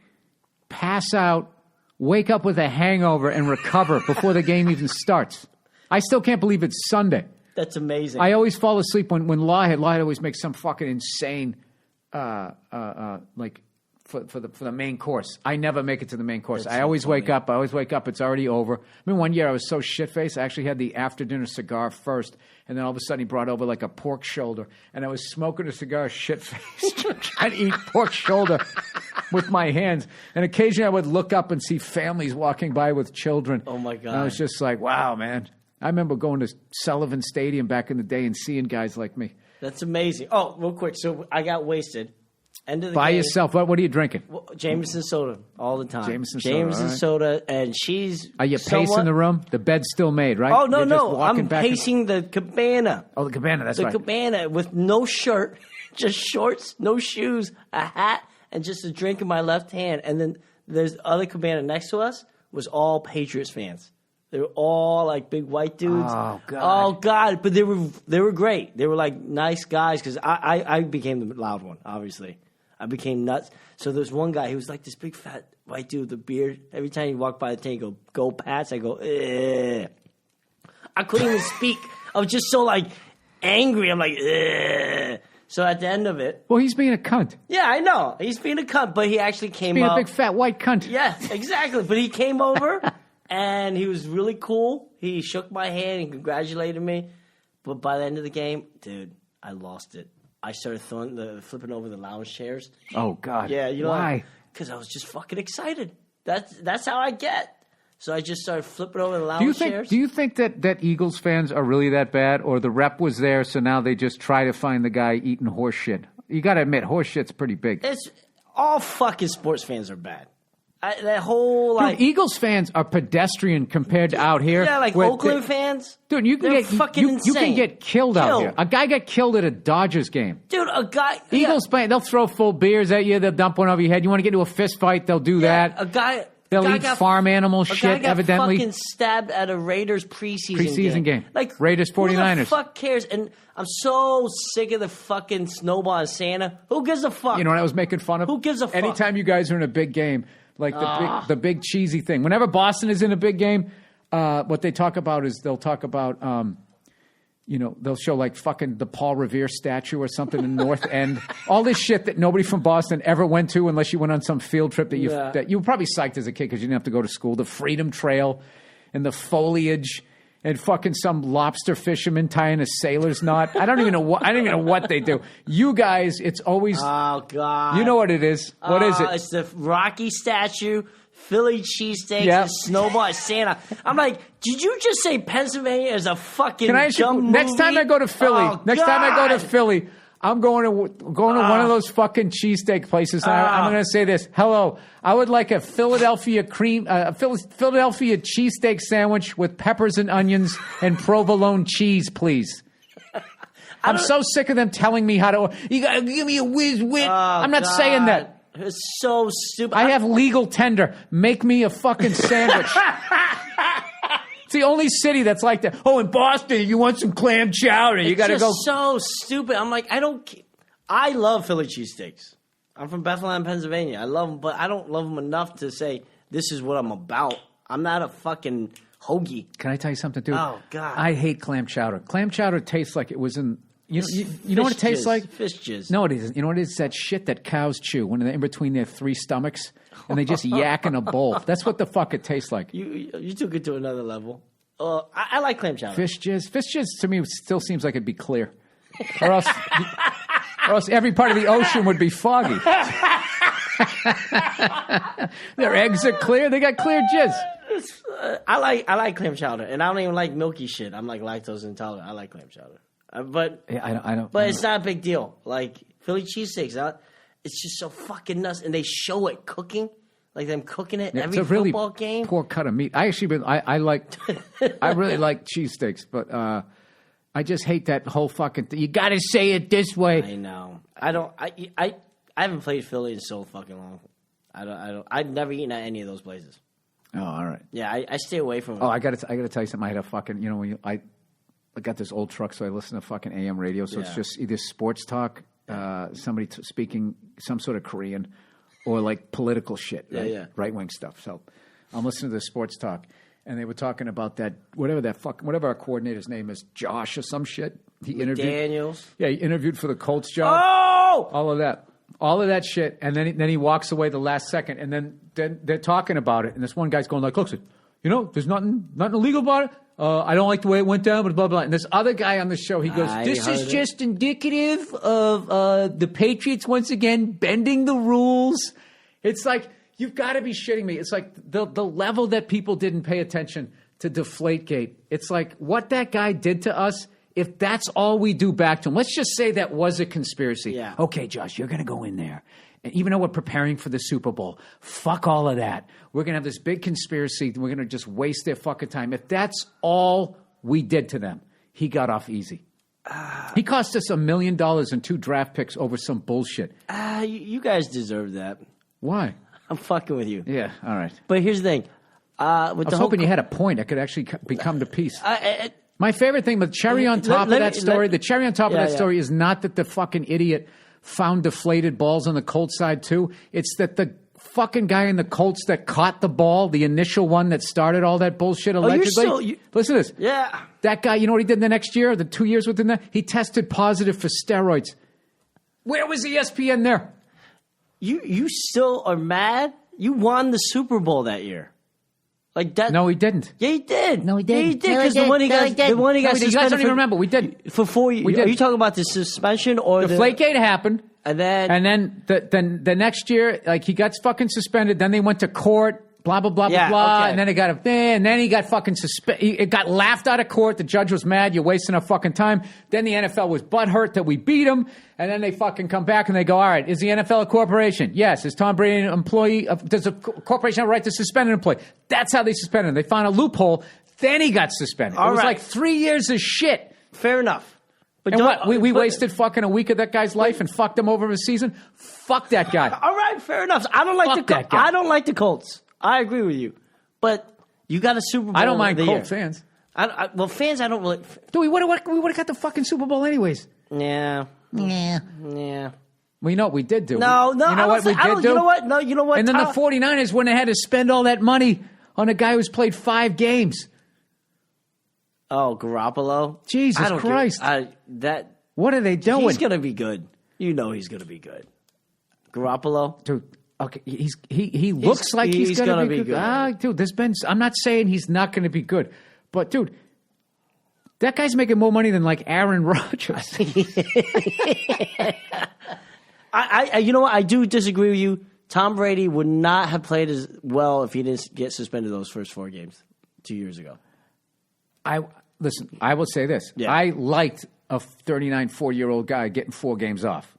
pass out, wake up with a hangover, and recover before the game even starts. I still can't believe it's Sunday. That's amazing. I always fall asleep when Law always makes some fucking insane, like for the main course. I never make it to the main course. I always wake up. It's already over. I mean, one year I was so shit-faced, I actually had the after-dinner cigar first, and then all of a sudden he brought over like a pork shoulder, and I was smoking a cigar shit-faced, trying to eat pork shoulder with my hands. And occasionally I would look up and see families walking by with children. Oh, my God. And I was just like, wow, man. I remember going to Sullivan Stadium back in the day and seeing guys like me. That's amazing. Oh, real quick. So I got wasted. End of the By game. yourself. What are you drinking? Jameson soda all the time. Jameson soda, and she's. Are you pacing the room? The bed's still made, right? Oh no, no! I'm pacing the cabana. Oh, the cabana. That's right. The cabana with no shirt, just shorts, no shoes, a hat, and just a drink in my left hand. And then there's other cabana next to us was all Patriots fans. They were all like big white dudes. Oh God! Oh God! But they were great. They were like nice guys because I became the loud one, obviously. I became nuts. So there's one guy, he was like this big fat white dude with a beard. Every time he walked by the tank, he'd go Pats. I go, eh. I couldn't even speak. I was just so like angry. I'm like, eh. So at the end of it. Well, he's being a cunt. Yeah, I know. He's being a cunt, but he actually came being up. Being a big fat white cunt. Yeah, exactly. But he came over and he was really cool. He shook my hand and congratulated me. But by the end of the game, dude, I lost it. I started flipping over the lounge chairs. Oh God! Yeah, you know why? Because I was just fucking excited. That's how I get. So I just started flipping over the lounge chairs. Do you think that Eagles fans are really that bad, or the rep was there, so now they just try to find the guy eating horse shit? You got to admit, horse shit's pretty big. It's all fucking sports fans are bad. That whole like dude, Eagles fans are pedestrian compared to out here. Yeah, like Oakland fans. Dude, you can get killed out here. A guy got killed at a Dodgers game. Dude, a guy Eagles fans, they'll throw full beers at you. They'll dump one over your head. You want to get into a fist fight? They'll do that. A guy. They'll eat farm animal shit. A guy got evidently fucking stabbed at a Raiders preseason game. Like Raiders 49ers. Who the fuck cares? And I'm so sick of the fucking snowball and Santa. Who gives a fuck? You know what I was making fun of? Who gives a fuck? Anytime you guys are in a big game. Like the big cheesy thing. Whenever Boston is in a big game, what they talk about is they'll talk about, they'll show like fucking the Paul Revere statue or something in North End. All this shit that nobody from Boston ever went to unless you went on some field trip that you were probably psyched as a kid because you didn't have to go to school. The Freedom Trail and the foliage and fucking some lobster fisherman tying a sailor's knot. I don't even know what they do. You guys, it's always. Oh God! You know what it is? What is it? It's the Rocky statue, Philly cheesesteaks, snowball and Santa. I'm like, did you just say Pennsylvania is a fucking dumb movie? Next time I go to Philly, I'm going to one of those fucking cheesesteak places. And I'm going to say this. Hello, I would like a Philadelphia Philadelphia cheesesteak sandwich with peppers and onions and provolone cheese, please. I'm so sick of them telling me how to. You got to give me a whiz wit. I'm not saying that. It's so stupid. I have legal tender. Make me a fucking sandwich. It's the only city that's like that. Oh, in Boston, you want some clam chowder. You got to go. It's so stupid. I'm like, I love Philly cheesesteaks. I'm from Bethlehem, Pennsylvania. I love them, but I don't love them enough to say this is what I'm about. I'm not a fucking hoagie. Can I tell you something, dude? Oh, God. I hate clam chowder. Clam chowder tastes like it was in... You know what it tastes like? Fish jizz. No, it isn't. You know what it is? That shit that cows chew when they're in between their 3 stomachs and they just yak in a bowl. That's what the fuck it tastes like. You took it to another level. I like clam chowder. Fish jizz. Fish jizz to me still seems like it'd be clear. Or else every part of the ocean would be foggy. Their eggs are clear. They got clear jizz. I like clam chowder, and I don't even like milky shit. I'm like lactose intolerant. I like clam chowder. But I don't. But it's not a big deal. Like Philly cheesesteaks, it's just so fucking nuts. And they show it cooking, like them cooking it every it's a really football game. Poor cut of meat. I really like cheesesteaks, but I just hate that whole fucking thing. You got to say it this way. I know. I haven't played Philly in so fucking long. I've never eaten at any of those places. Oh, all right. Yeah, I stay away from it. Oh, I got to tell you something. I had a fucking, when I got this old truck, so I listen to fucking AM radio. So it's just either sports talk, somebody speaking some sort of Korean, or like political shit, right? Right wing stuff. So I'm listening to the sports talk, and they were talking about that whatever our coordinator's name is, Josh or some shit. He interviewed Daniels. Yeah, he interviewed for the Colts job. Oh, all of that shit, and then he walks away the last second, and then they're talking about it, and this one guy's going like, "Look, there's nothing illegal about it. I don't like the way it went down, but blah blah." And this other guy on the show, he goes, "This is just indicative of the Patriots once again bending the rules." It's like, you've got to be shitting me. It's like the level that people didn't pay attention to Deflategate. It's like what that guy did to us. If that's all we do back to him, let's just say that was a conspiracy. Yeah. Okay, Josh, you're going to go in there. And even though we're preparing for the Super Bowl, fuck all of that. We're going to have this big conspiracy. We're going to just waste their fucking time. If that's all we did to them, he got off easy. He cost us $1 million and 2 draft picks over some bullshit. You guys deserve that. Why? I'm fucking with you. Yeah, all right. But here's the thing. I was hoping you had a point that could actually become the piece. My favorite thing, the cherry on top of that story is not that the fucking idiot found deflated balls on the Colts side too. It's that the fucking guy in the Colts that caught the ball, the initial one that started all that bullshit allegedly. Listen to this. Yeah. That guy, you know what he did the next year, the 2 years within that? He tested positive for steroids. Where was ESPN there? You still are mad? You won the Super Bowl that year. Like that? No, he didn't. Yeah, he did. No, he didn't. Yeah, he did because the one he got suspended. You guys don't even remember. We did for 4 years. Are you talking about the suspension or the Deflategate happened, and then the next year, like he got fucking suspended. Then they went to court. Blah blah blah blah blah. Okay. And then he got fucking suspended. It got laughed out of court. The judge was mad. You're wasting our fucking time. Then the NFL was butthurt that we beat them. And then they fucking come back and they go, all right, is the NFL a corporation? Yes. Is Tom Brady an employee? Does a corporation have a right to suspend an employee? That's how they suspended him. They found a loophole. Then he got suspended. It was like 3 years of shit. Fair enough. But and what? We wasted fucking a week of that guy's life and fucked him over a season? Fuck that guy. All right, fair enough. I don't like the Colts. I agree with you. But you got a Super Bowl. I don't mind Colts fans. Fans, I don't really. Dude, we would have got the fucking Super Bowl anyways. Yeah. Well, you know what we did do? No. You know what we did do? You know what? No, you know what? And then the 49ers wouldn't have had to spend all that money on a guy who's played 5 games. Oh, Garoppolo? Jesus Christ. What are they doing? He's going to be good. You know he's going to be good. Garoppolo? Dude. Okay, he looks like he's going to be good. Dude, I'm not saying he's not going to be good, but dude, that guy's making more money than like Aaron Rodgers. You know what? I do disagree with you. Tom Brady would not have played as well if he didn't get suspended those first 4 games 2 years ago. I will say this. Yeah. I liked a 40-year-old guy getting 4 games off.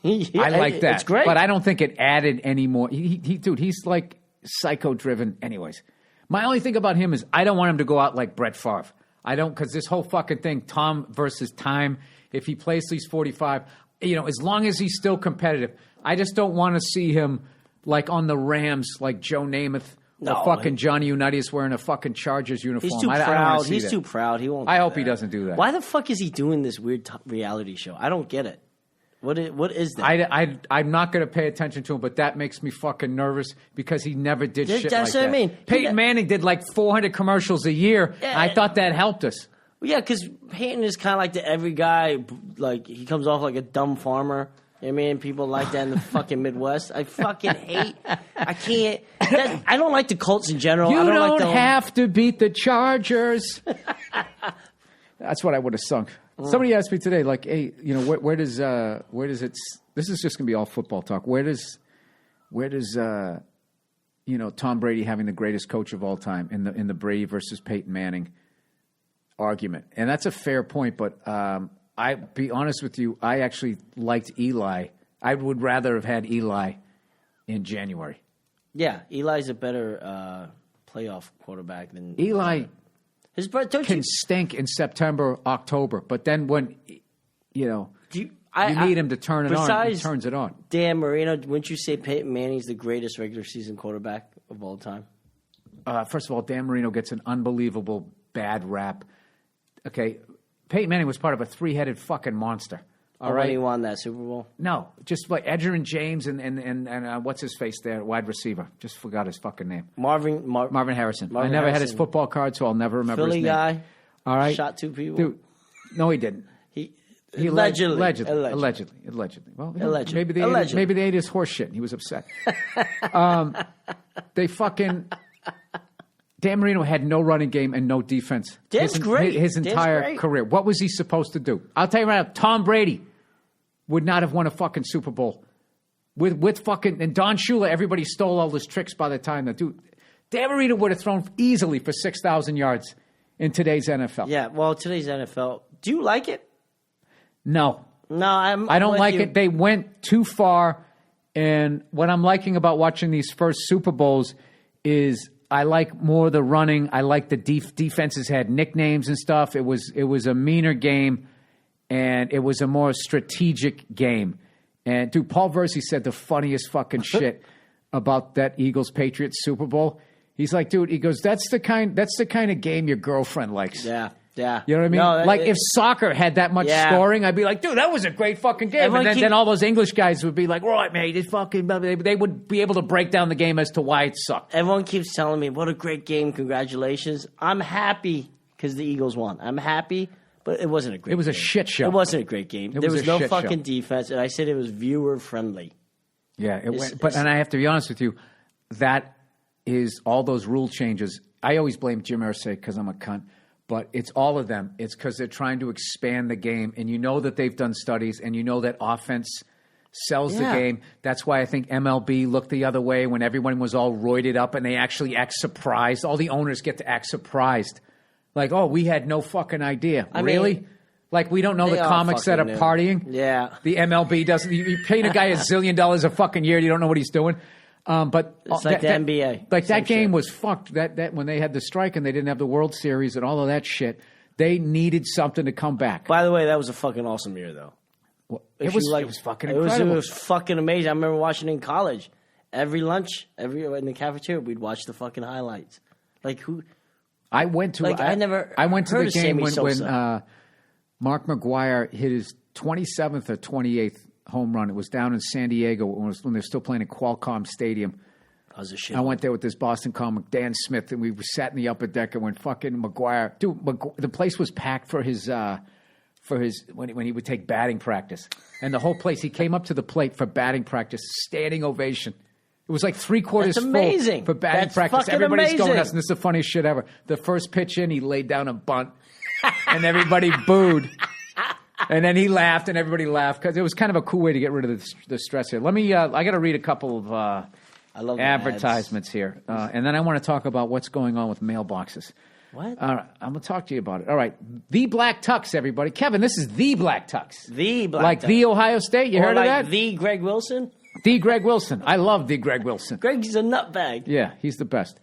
Yeah, I like that. It's great. But I don't think it added any more. Dude, he's like psycho-driven anyways. My only thing about him is I don't want him to go out like Brett Favre. I don't, because this whole fucking thing, Tom versus time, if he plays these 45, as long as he's still competitive, I just don't want to see him like on the Rams like Joe Namath or fucking Johnny Unitas wearing a fucking Chargers uniform. He's too proud. He's too proud. He won't. I hope he doesn't do that. Why the fuck is he doing this weird reality show? I don't get it. What is that? I'm not going to pay attention to him, but that makes me fucking nervous because he never did shit like that. That's what I mean. Peyton Manning did like 400 commercials a year. Yeah, I thought that helped us. Well, yeah, because Peyton is kind of like the every guy. Like he comes off like a dumb farmer. You know what I mean? People like that in the fucking Midwest. I fucking hate. I can't. I don't like the Colts in general. You I don't like have to beat the Chargers. That's what I would have sung. Somebody asked me today, like, hey, where does it? This is just gonna be all football talk. Where does Tom Brady having the greatest coach of all time in the Brady versus Peyton Manning argument? And that's a fair point, but I be honest with you, I actually liked Eli I would rather have had Eli in January. Yeah, Eli's a better playoff quarterback than Eli. His brother can stink in September, October, but then when you need him to turn it on, he turns it on. Dan Marino, wouldn't you say Peyton Manning's the greatest regular season quarterback of all time? First of all, Dan Marino gets an unbelievable bad rap. Okay, Peyton Manning was part of a three-headed fucking monster. All right, when he won that Super Bowl? No, just like Edgerrin James and what's his face there, wide receiver. Just forgot his fucking name. Marvin Harrison. I never had his football card, so I'll never remember Philly his name. Guy. All right, shot 2 people. Dude, no, he didn't. He allegedly. Well, allegedly. Maybe they ate his horse shit and he was upset. They fucking. Dan Marino had no running game and no defense. Dan's great. His entire career. What was he supposed to do? I'll tell you right now, Tom Brady would not have won a fucking Super Bowl. With fucking... And Don Shula, everybody stole all his tricks by the time that dude... Dan Marino would have thrown easily for 6,000 yards in today's NFL. Yeah, well, today's NFL... Do you like it? No. No, I don't like it. They went too far. And what I'm liking about watching these first Super Bowls is... I like more the running. I like the defenses had nicknames and stuff. It was a meaner game, and it was a more strategic game. And dude, Paul Verzi said the funniest fucking shit about that Eagles-Patriots Super Bowl. He's like, dude, he goes, that's the kind of game your girlfriend likes. Yeah. Yeah. You know what I mean? If soccer had that much scoring, I'd be like, dude, that was a great fucking game. And then all those English guys would be like, right, mate, it's fucking... They would be able to break down the game as to why it sucked. Everyone keeps telling me, what a great game, congratulations. I'm happy because the Eagles won. I'm happy, but it wasn't a great game. It was a shit show. It wasn't a great game. There was no fucking defense, and I said it was viewer-friendly. Yeah, and I have to be honest with you, that is all those rule changes. I always blame Jim Irsay because I'm a cunt. But it's all of them. It's because they're trying to expand the game. And you know that they've done studies, and you know that offense sells the game. That's why I think MLB looked the other way when everyone was all roided up and they actually act surprised. All the owners get to act surprised. Like, oh, we had no fucking idea. Really? Like, we don't know the comics that are partying? Yeah. The MLB doesn't. You pay a guy $1 zillion a fucking year, you don't know what he's doing. But it's like the NBA. Like that game was fucked. That when they had the strike and they didn't have the World Series and all of that shit, they needed something to come back. By the way, that was a fucking awesome year, though. Well, it was fucking incredible. It was fucking amazing. I remember watching in college. Every lunch, in the cafeteria, we'd watch the fucking highlights. Like who? I went to. Like I went to the game when Mark McGwire hit his 27th or 28th home run. It was down in San Diego when they were still playing at Qualcomm Stadium. I went there with this Boston comic, Dan Smith, and we sat in the upper deck and when fucking McGwire... Dude, the place was packed for his when he would take batting practice. And the whole place, he came up to the plate for batting practice, standing ovation. It was like 3/4 full for batting practice. Everybody's going nuts, and this is the funniest shit ever. The first pitch in, he laid down a bunt, and everybody booed. And then he laughed, and everybody laughed because it was kind of a cool way to get rid of the stress here. Let me. I got to read a couple of advertisements here, and then I want to talk about what's going on with mailboxes. What? All right, I'm going to talk to you about it. All right, the Black Tux, everybody. Kevin, this is the Black Tux. The Black Tux. Like the Ohio State. You heard of that? The Greg Wilson. The Greg Wilson. I love the Greg Wilson. Greg's a nutbag. Yeah, he's the best.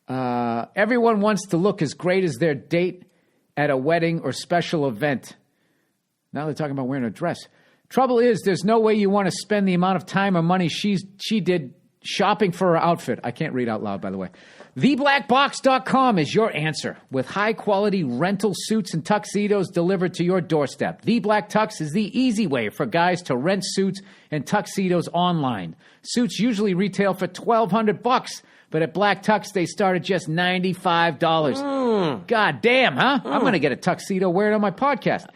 Everyone wants to look as great as their date at a wedding or special event. Now they're talking about wearing a dress. Trouble is, there's no way you want to spend the amount of time or money she did shopping for her outfit. I can't read out loud, by the way. TheBlackBox.com is your answer with high-quality rental suits and tuxedos delivered to your doorstep. The Black Tux is the easy way for guys to rent suits and tuxedos online. Suits usually retail for $1,200, but at Black Tux, they start at just $95. God damn, huh? I'm going to get a tuxedo, wear it on my podcast.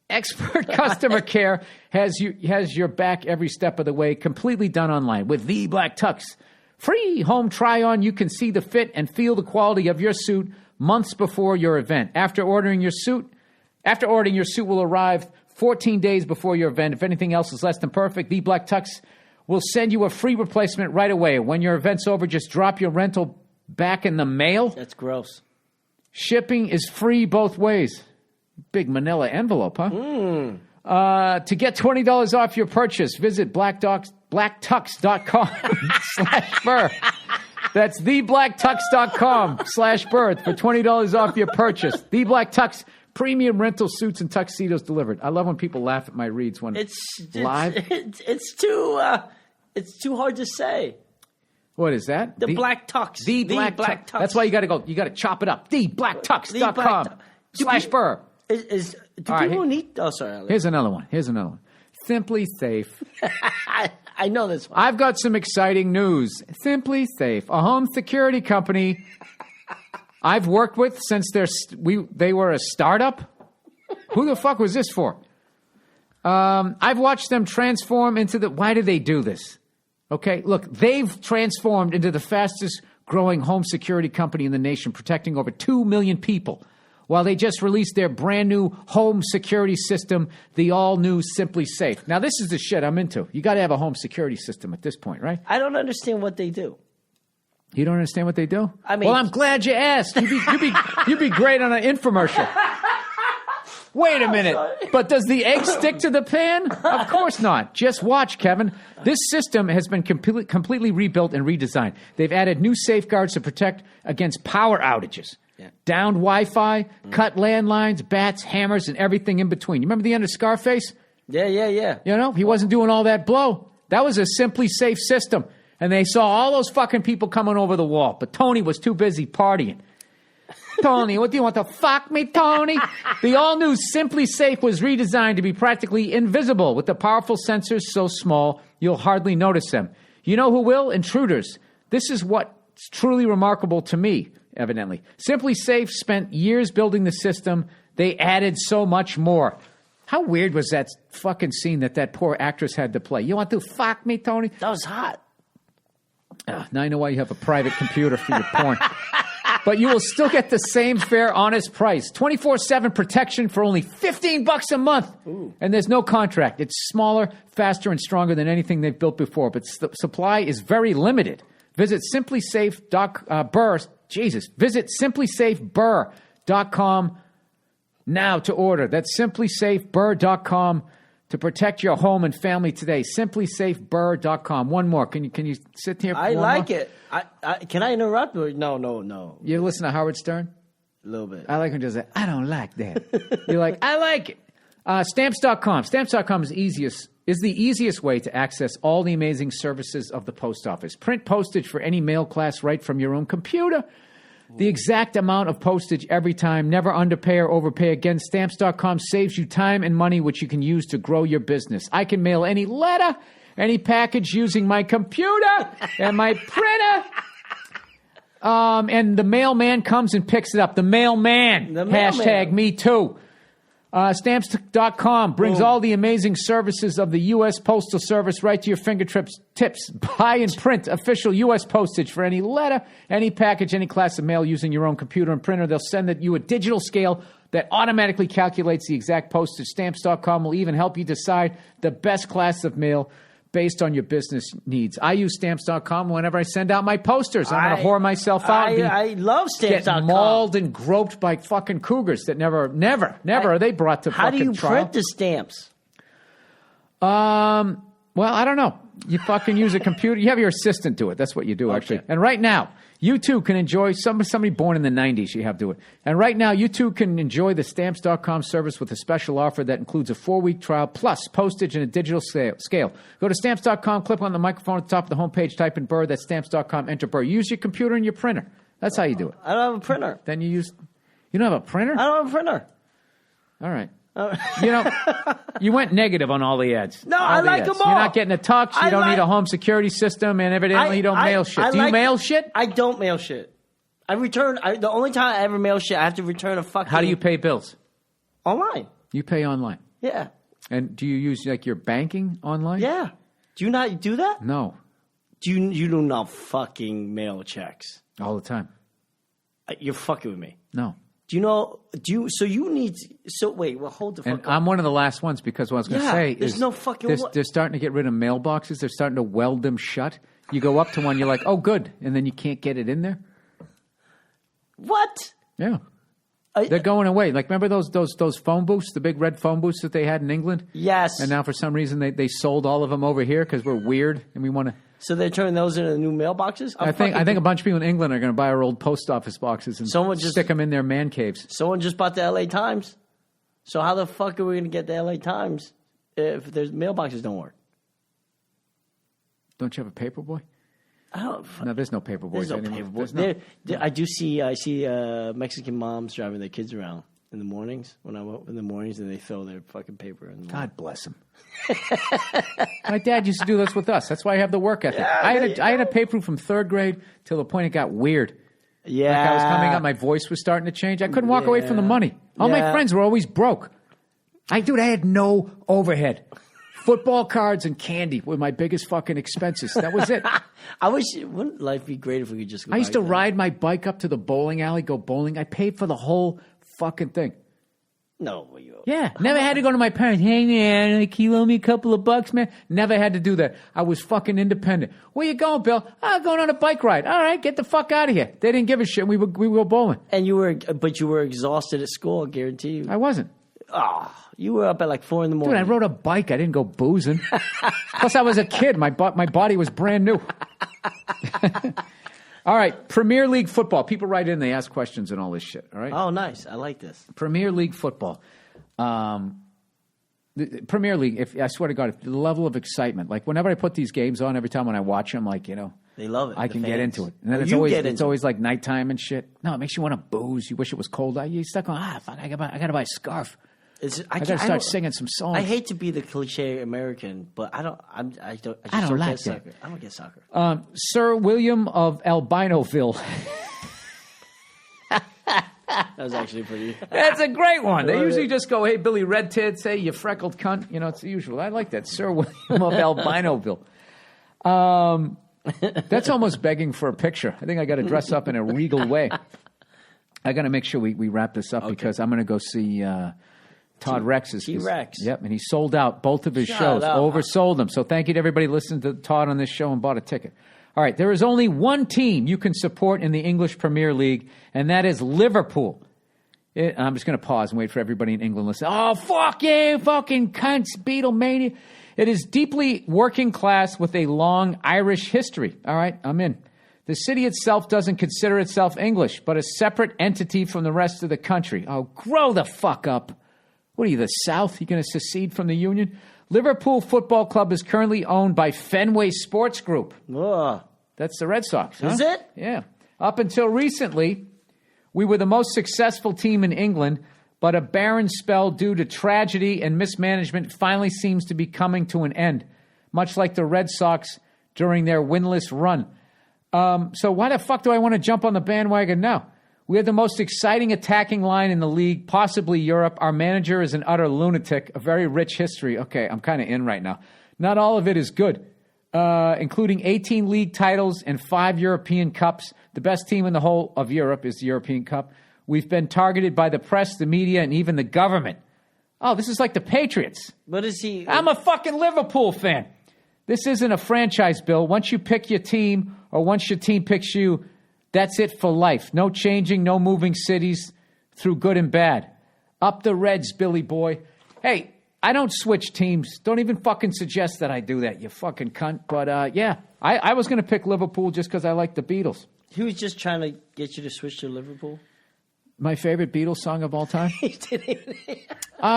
Expert customer care has your back every step of the way, completely done online with The Black Tux. Free home try-on, you can see the fit and feel the quality of your suit months before your event. After ordering your suit will arrive 14 days before your event. If anything else is less than perfect, The Black Tux will send you a free replacement right away. When your event's over, just drop your rental back in the mail. That's gross. Shipping is free both ways. Big manila envelope, huh? To get $20 off your purchase, visit blacktux.com/Burr. That's theblacktux.com/Burr for $20 off your purchase. The Black Tux, premium rental suits and tuxedos delivered. I love when people laugh at my reads when it's live. It's too hard to say. What is that? The Black Tux. The Black Tux. That's why you got to go. You got to chop it up. TheBlackTux.com/Burr. Do people need? Oh, sorry. Here's another one. Simply Safe. I know this one. I've got some exciting news. Simply Safe, a home security company I've worked with since they were a startup. Who the fuck was this for? I've watched them transform into why do they do this? Okay, look, they've transformed into the fastest growing home security company in the nation, protecting over 2 million people. While they just released their brand new home security system, the all-new Simply Safe. Now, this is the shit I'm into. You got to have a home security system at this point, right? I don't understand what they do. You don't understand what they do? I mean, well, I'm glad you asked. You'd be great on an infomercial. Wait a minute. But does the egg stick to the pan? Of course not. Just watch, Kevin. This system has been completely rebuilt and redesigned. They've added new safeguards to protect against power outages. Yeah. Downed Wi-Fi, cut landlines, bats, hammers, and everything in between. You remember the end of Scarface? Yeah. You know, he wasn't doing all that blow. That was a Simply Safe system. And they saw all those fucking people coming over the wall. But Tony was too busy partying. Tony, what do you want to fuck me, Tony? The all-new Simply Safe was redesigned to be practically invisible with the powerful sensors so small you'll hardly notice them. You know who will? Intruders. This is what's truly remarkable to me. Evidently. Simply Safe spent years building the system. They added so much more. How weird was that fucking scene that poor actress had to play? You want to fuck me, Tony? That was hot. Now I know why you have a private computer for your porn. But you will still get the same fair, honest price. 24/7 protection for only $15 a month. Ooh. And there's no contract. It's smaller, faster, and stronger than anything they've built before. But the supply is very limited. Visit simplysafeburr. Visit simplysafeburr.com now to order. That's simplysafeburr.com to protect your home and family today. Simplysafeburr.com. One more. Can you sit here? I like it. Can I interrupt? No. You listen to Howard Stern? A little bit. I like him just say, I don't like that. You're like, I like it. Stamps.com. Stamps.com is the easiest way to access all the amazing services of the post office. Print postage for any mail class right from your own computer. The exact amount of postage every time. Never underpay or overpay again. Stamps.com saves you time and money, which you can use to grow your business. I can mail any letter, any package using my computer and my printer. And the mailman comes and picks it up. The mailman. Hashtag me too. Stamps.com brings all the amazing services of the U.S. Postal Service right to your fingertips. Buy and print official U.S. postage for any letter, any package, any class of mail using your own computer and printer. They'll send you a digital scale that automatically calculates the exact postage. Stamps.com will even help you decide the best class of mail based on your business needs. I use Stamps.com whenever I send out my posters. I'm going to whore myself out. I love Stamps.com. Get mauled and groped by fucking cougars that never are they brought to fucking trial. How do you print the stamps? Well, I don't know. You fucking use a computer. You have your assistant do it. That's what you do, actually. And right now, you too can enjoy somebody born in the 90s. You have to do it. And right now, you too can enjoy the Stamps.com service with a special offer that includes a 4-week trial plus postage and a digital scale. Go to Stamps.com, click on the microphone at the top of the homepage, type in Burr. That's Stamps.com, enter Burr. Use your computer and your printer. That's how you do it. I don't have a printer. Then you don't have a printer? I don't have a printer. All right. You went negative on all the ads. No, I like them all. You're not getting a tux. You don't need a home security system, and evidently you don't mail shit. Do you mail shit? I don't mail shit. The only time I ever mail shit, I have to return a fucking... How do you pay bills? Online. You pay online? Yeah. And do you use your banking online? Yeah. Do you not do that? No. You do not fucking mail checks? All the time. You're fucking with me. No. Wait, hold the fuck up. I'm one of the last ones because what I was going to say is no fucking they're starting to get rid of mailboxes. They're starting to weld them shut. You go up to one, you're like, oh, good. And then you can't get it in there. What? Yeah. They're going away. Like, remember those phone booths, the big red phone booths that they had in England? Yes. And now for some reason they sold all of them over here because we're weird and we want to. So they're turning those into new mailboxes? I think a bunch of people in England are going to buy our old post office boxes and stick them in their man caves. Someone just bought the L.A. Times. So how the fuck are we going to get the L.A. Times if there's mailboxes don't work? Don't you have a paper boy? No, there's no paper boys anymore. I see Mexican moms driving their kids around in the mornings when I'm up in the mornings and they throw their fucking paper in the God bless them. My dad used to do this with us. That's why I have the work ethic. I had a paper from third grade till the point it got weird. Yeah. Like I was coming up, my voice was starting to change. I couldn't walk away from the money. All my friends were always broke. I had no overhead. Football cards and candy were my biggest fucking expenses. That was it. Wouldn't life be great if we could just go I used to ride my bike up to the bowling alley, go bowling. I paid for the whole fucking thing. No. Never had to go to my parents. Hey, man, can you loan me a couple of bucks, man? Never had to do that. I was fucking independent. Where you going, Bill? I'm going on a bike ride. All right, get the fuck out of here. They didn't give a shit. We would go bowling. And you were exhausted at school, I guarantee you. I wasn't. Oh, you were up at like 4 a.m. Dude, I rode a bike. I didn't go boozing. Plus, I was a kid. My body was brand new. All right, Premier League football. People write in, they ask questions and all this shit. All right. Oh, nice. I like this. Premier League football. The Premier League. I swear to God, the level of excitement. Like whenever I put these games on, every time when I watch them, like they love it. I can get into it. And then it's always like nighttime and shit. No, it makes you want to booze. You wish it was cold. You stuck on. Fuck! I gotta buy a scarf. I gotta start singing some songs. I hate to be the cliche American, but I don't get soccer. I don't get soccer. Sir William of Albinoville. That was actually pretty. That's a great one. They usually just go, "Hey, Billy Red Tits, hey, you freckled cunt." It's the usual. I like that, Sir William of Albinoville. That's almost begging for a picture. I think I got to dress up in a regal way. I got to make sure we wrap this up because I'm going to go see. Todd Rex's T-Rex. Yep, and he sold out both of his shows. Oversold them. So thank you to everybody listening to Todd on this show and bought a ticket. All right, there is only one team you can support in the English Premier League, and that is Liverpool. I'm just going to pause and wait for everybody in England to listen. Oh, fuck you, fucking cunts, Beatlemania. It is deeply working class with a long Irish history. All right, I'm in. The city itself doesn't consider itself English, but a separate entity from the rest of the country. Oh, grow the fuck up. What are you, the South? You going to secede from the Union? Liverpool Football Club is currently owned by Fenway Sports Group. Ugh. That's the Red Sox. Huh? Is it? Yeah. Up until recently, we were the most successful team in England, but a barren spell due to tragedy and mismanagement finally seems to be coming to an end, much like the Red Sox during their winless run. So why the fuck do I want to jump on the bandwagon now? We have the most exciting attacking line in the league, possibly Europe. Our manager is an utter lunatic, a very rich history. Okay, I'm kind of in right now. Not all of it is good, including 18 league titles and 5 European Cups. The best team in the whole of Europe is the European Cup. We've been targeted by the press, the media, and even the government. Oh, this is like the Patriots. What is he? I'm a fucking Liverpool fan. This isn't a franchise, Bill. Once you pick your team or once your team picks you, that's it for life. No changing, no moving cities through good and bad. Up the Reds, Billy boy. Hey, I don't switch teams. Don't even fucking suggest that I do that, you fucking cunt. But, yeah, I was going to pick Liverpool just because I like the Beatles. He was just trying to get you to switch to Liverpool? My favorite Beatles song of all time?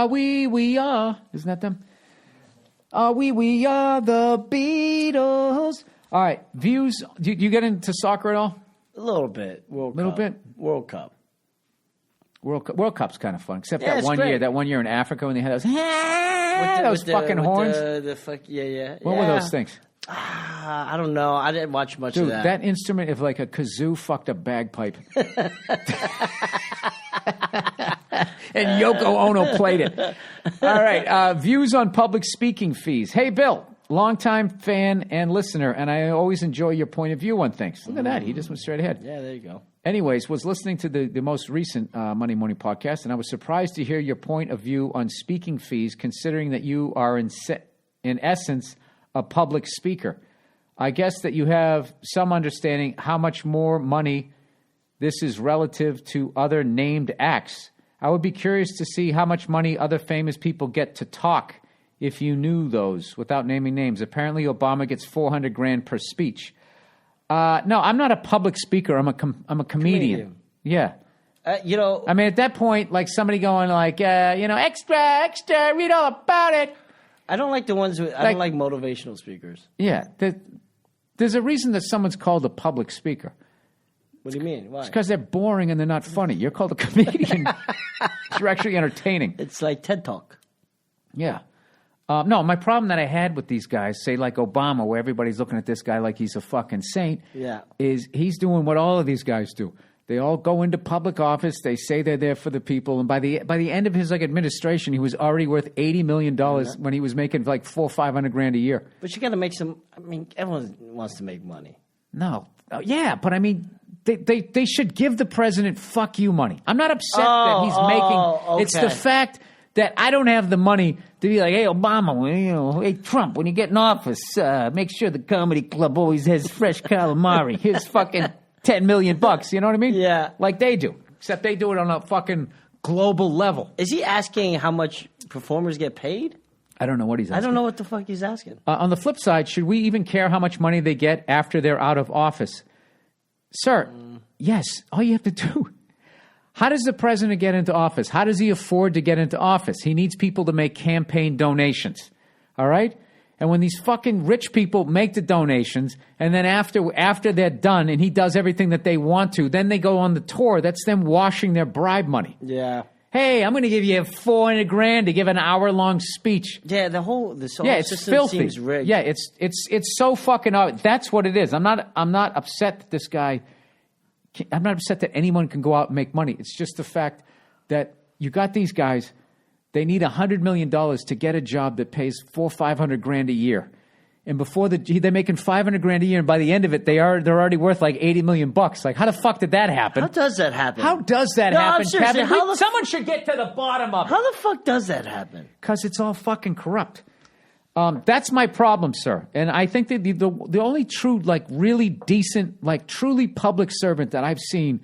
We are. Isn't that them? We are the Beatles. All right, views. Do you get into soccer at all? A little bit. World Cup. World Cup's kind of fun, except that one year in Africa when they had those fucking horns. What were those things? I don't know. I didn't watch much of that. That instrument, if like a kazoo fucked a bagpipe. And Yoko Ono played it. All right, views on public speaking fees. Hey, Bill. Longtime fan and listener, and I always enjoy your point of view on things. Look at that. He just went straight ahead. Yeah, there you go. Anyways, was listening to the most recent Monday Morning podcast, and I was surprised to hear your point of view on speaking fees, considering that you are, in essence, a public speaker. I guess that you have some understanding how much more money this is relative to other named acts. I would be curious to see how much money other famous people get to talk if you knew those without naming names. Apparently, Obama gets $400,000 per speech. No, I'm not a public speaker. I'm a comedian. Yeah. I mean, at that point, like somebody going like, extra, read all about it. I don't like the ones I don't like motivational speakers. Yeah. There's a reason that someone's called a public speaker. What do you mean? Why? It's because they're boring and they're not funny. You're called a comedian. You're actually entertaining. It's like TED Talk. Yeah. No, my problem that I had with these guys, say like Obama, where everybody's looking at this guy like he's a fucking saint, is he's doing what all of these guys do. They all go into public office. They say they're there for the people, and by the end of his administration, he was already worth $80 million when he was making like $400,000-500,000 a year. But you got to make some. I mean, everyone wants to make money. No, yeah, but I mean, they should give the president fuck you money. I'm not upset that he's making. Okay. It's the fact that I don't have the money to be like, hey, Obama, hey, Trump, when you get in office, make sure the comedy club always has fresh calamari. Here's fucking $10 million. You know what I mean? Yeah. Like they do, except they do it on a fucking global level. Is he asking how much performers get paid? I don't know what he's asking. I don't know what the fuck he's asking. On the flip side, should we even care how much money they get after they're out of office? Sir, yes, all you have to do. How does the president get into office? How does he afford to get into office? He needs people to make campaign donations, all right? And when these fucking rich people make the donations, and then after they're done and he does everything that they want to, then they go on the tour. That's them washing their bribe money. Yeah. Hey, I'm going to give you $400,000 to give an hour-long speech. Yeah, this whole it's system filthy. seems rigged. Yeah, it's so fucking. That's what it is. I'm not upset that this guy. I'm not upset that anyone can go out and make money. It's just the fact that you got these guys. They need $100 million to get a job that pays $400,000-500,000 a year, and before they're making $500,000 a year, and by the end of it, they're already worth like $80 million. Like, how the fuck did that happen? How does that happen? How does that happen, Kevin? Someone should get to the bottom of it. How the fuck does that happen? Because it's all fucking corrupt. That's my problem, sir. And I think that the only true, like, really decent, like, truly public servant that I've seen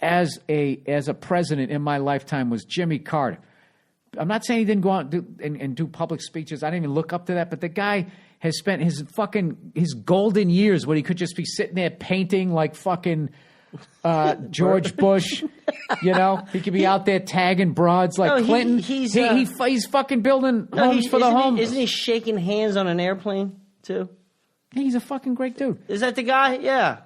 as a president in my lifetime was Jimmy Carter. I'm not saying he didn't go out and do public speeches. I didn't even look up to that. But the guy has spent his golden years when he could just be sitting there painting like fucking George Bush. You know, he could be out there tagging broads like Clinton. He's fucking building homes for the homeless. Isn't he shaking hands on an airplane too? He's a fucking great dude. Is that the guy? Yeah.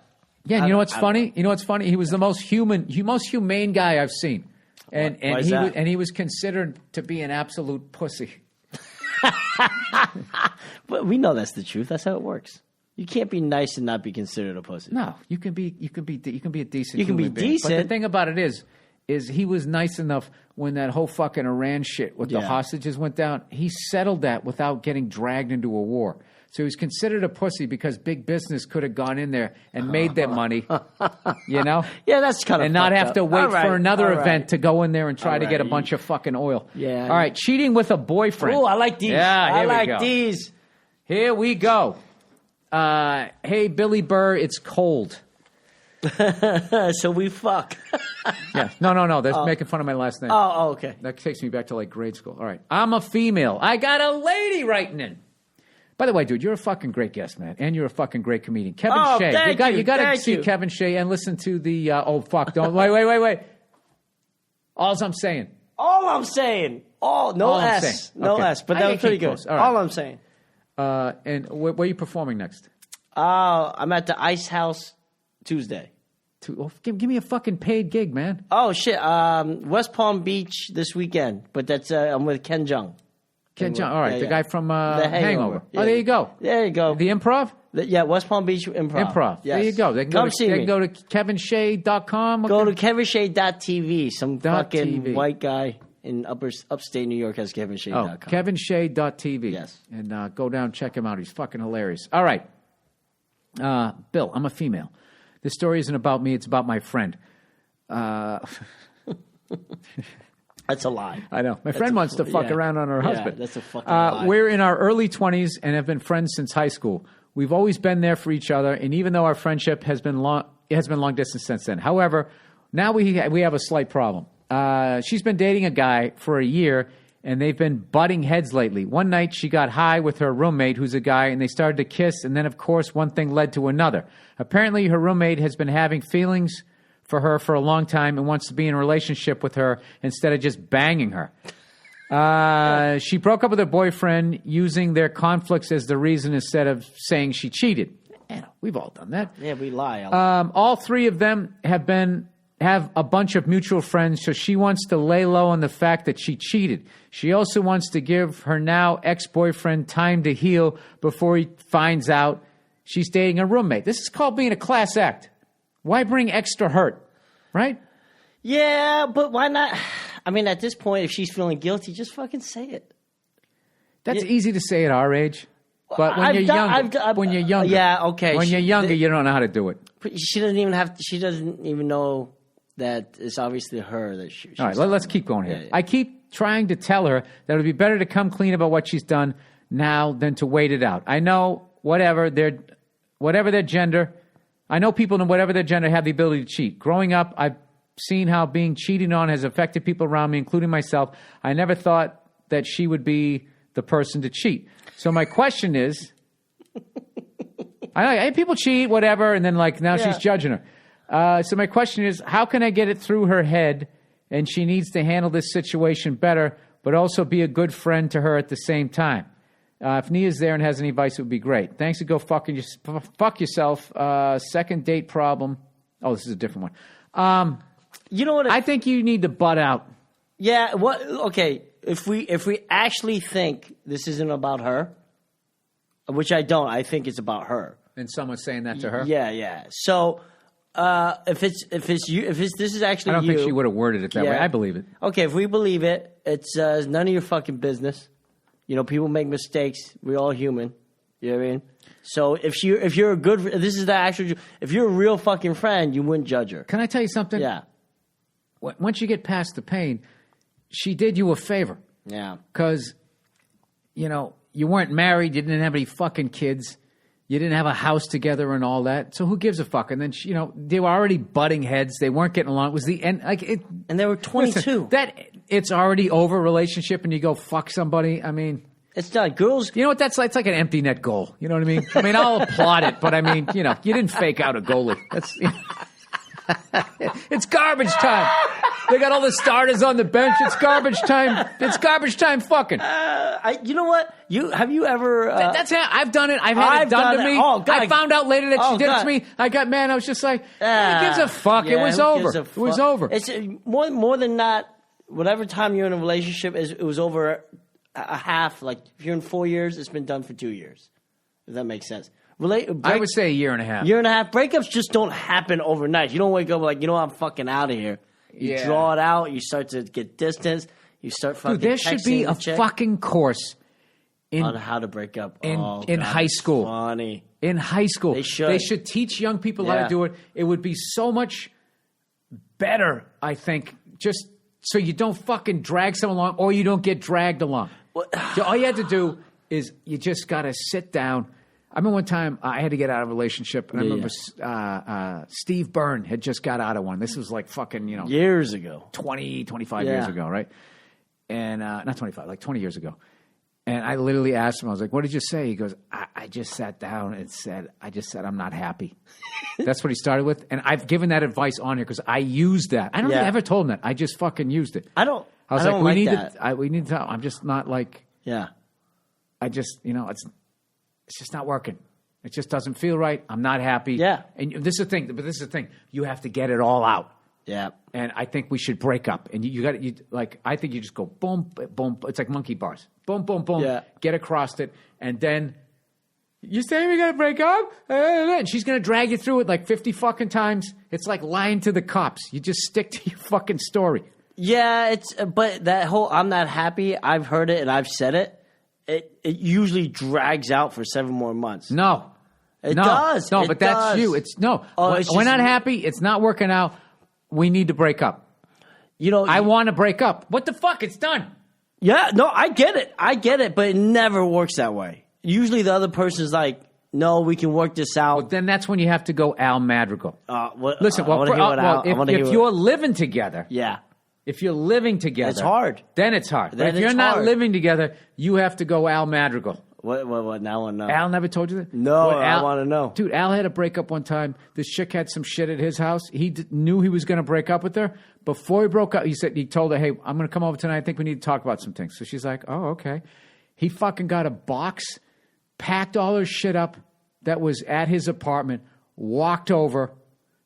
Yeah. And you know what's funny? You know what's funny? He was the most humane guy I've seen. And he was considered to be an absolute pussy. But we know that's the truth. That's how it works. You can't be nice and not be considered a pussy. No, you can be a decent. You can be human being. decent. But the thing about it is he was nice enough when that whole fucking Iran shit with the hostages went down. He settled that without getting dragged into a war. So he was considered a pussy because big business could have gone in there and made their money, you know? Yeah, that's kind of and not have to wait for another event to go in there and try to get a bunch of fucking oil. Yeah. All right, cheating with a boyfriend. Oh, I like these. Yeah, I like these. Here we go. Hey, Billy Burr, it's cold. So we fuck. Yeah. No. That's making fun of my last name. Oh, okay. That takes me back to like grade school. All right. I'm a female. I got a lady writing in. By the way, dude, you're a fucking great guest, man, and you're a fucking great comedian, Kevin Shea. You got to see Kevin Shea and listen to the. Oh fuck! Don't wait. All I'm saying. No S. But that was pretty good. All I'm saying. And where are you performing next? I'm at the Ice House Tuesday. Give me a fucking paid gig, man. Oh shit! West Palm Beach this weekend, but that's I'm with Ken Jeong. Ken Jeong, all right, yeah, the guy from The Hangover. Oh, there you go. There you go. The Improv? West Palm Beach Improv. Improv. Yes. There you go. They can go to kevinshea.com. Go to kevinshea.tv. Some fucking white guy in upstate New York has kevinshea.com. Oh, kevinshea.tv. Yes. And go down, check him out. He's fucking hilarious. All right. Bill, I'm a female. This story isn't about me. It's about my friend. That's a lie. I know. My friend wants to fuck around on her husband. That's a fucking lie. We're in our early 20s and have been friends since high school. We've always been there for each other, and even though our friendship has been long distance since then. However, now we have a slight problem. She's been dating a guy for a year, and they've been butting heads lately. One night, she got high with her roommate, who's a guy, and they started to kiss, and then, of course, one thing led to another. Apparently, her roommate has been having feelings for her for a long time and wants to be in a relationship with her instead of just banging her. She broke up with her boyfriend using their conflicts as the reason instead of saying she cheated. We've all done that. Yeah, we lie. All three of them have a bunch of mutual friends, so she wants to lay low on the fact that she cheated. She also wants to give her now ex-boyfriend time to heal before he finds out she's dating a roommate. This is called being a class act. Why bring extra hurt, right? Yeah, but why not? I mean, at this point, if she's feeling guilty, just fucking say it. That's easy to say at our age. But when you're younger, yeah, okay. When you're younger, you don't know how to do it. She doesn't even have. She doesn't even know that it's obviously her that she. All right, let's keep going here. Yeah. I keep trying to tell her that it would be better to come clean about what she's done now than to wait it out. I know whatever their gender. I know people in whatever their gender have the ability to cheat. Growing up, I've seen how being cheated on has affected people around me, including myself. I never thought that she would be the person to cheat. So my question is, I people cheat, whatever, and then now she's judging her. So my question is, how can I get it through her head, and she needs to handle this situation better, but also be a good friend to her at the same time? If Nia's there and has any advice, it would be great. Thanks to go fuck yourself. Second date problem. Oh, this is a different one. You know what? I think you need to butt out. Yeah. What? Okay. If we actually think this isn't about her, which I don't, I think it's about her. And someone's saying that to her. Yeah. So if this is actually I don't you, think she would have worded it that way. I believe it. Okay. If we believe it, it's none of your fucking business. You know, people make mistakes. We're all human. You know what I mean? So if you're a good, if you're a real fucking friend, you wouldn't judge her. Can I tell you something? Yeah. Once you get past the pain, she did you a favor. Yeah. Because, you weren't married. You didn't have any fucking kids. You didn't have a house together and all that. So who gives a fuck? And then, they were already butting heads. They weren't getting along. It was the end. And they were 22. Listen, it's already over relationship and you go fuck somebody. I mean, it's not girls. You know what that's like? It's like an empty net goal. You know what I mean? I'll applaud it, but you didn't fake out a goalie. It's garbage time. They got all the starters on the bench. It's garbage time. It's garbage time fucking. You know what? Have you ever... that's how I've done it. I've had it done to me. Oh, God. I found out later that she did it to me. I got mad. I was just like, who gives a fuck? It was over. It was over. It's more than not, whatever time you're in a relationship, it was over a half. Like, if you're in 4 years, it's been done for 2 years. If that makes sense. I would say a year and a half. Year and a half. Breakups just don't happen overnight. You don't wake up like, I'm fucking out of here. You draw it out. You start to get distance. You start fucking there should be a fucking course on how to break up in high school. Funny. In high school. They should teach young people how to do it. It would be so much better, I think, just so you don't fucking drag someone along or you don't get dragged along. All you had to do is you just got to sit down. I remember one time I had to get out of a relationship, and I remember Steve Burr had just got out of one. This was like fucking, years ago. 20, 25 years ago, right? And not 25, like 20 years ago. And I literally asked him, I was like, what did you say? He goes, I just sat down and said, I'm not happy. That's what he started with. And I've given that advice on here because I used that. I don't think I ever told him that. I just fucking used it. I was like, we need to, I'm just not like, I just, it's just not working. It just doesn't feel right. I'm not happy. Yeah. And this is the thing. You have to get it all out. Yeah. And I think we should break up. And I think you just go boom, boom. It's like monkey bars. Boom, boom, boom. Yeah. Get across it. And then you saying we got to break up? And she's going to drag you through it like 50 fucking times. It's like lying to the cops. You just stick to your fucking story. Yeah. But that whole I'm not happy, I've heard it and I've said it. It usually drags out for 7 more months. No. It does. No, it but does. that's you. We're not happy. It's not working out. We need to break up. I want to break up. What the fuck? It's done. Yeah, no, I get it. But it never works that way. Usually the other person's like, no, we can work this out. Well, then that's when you have to go Al Madrigal. Listen, if you're living together, if you're living together, it's hard. Then it's hard. But if you're not living together, you have to go Al Madrigal. What? Now I know. Al never told you that? No, I want to know. Dude, Al had a breakup one time. This chick had some shit at his house. He knew he was going to break up with her. Before he broke up, he told her, hey, I'm going to come over tonight. I think we need to talk about some things. So she's like, oh, okay. He fucking got a box, packed all her shit up that was at his apartment, walked over,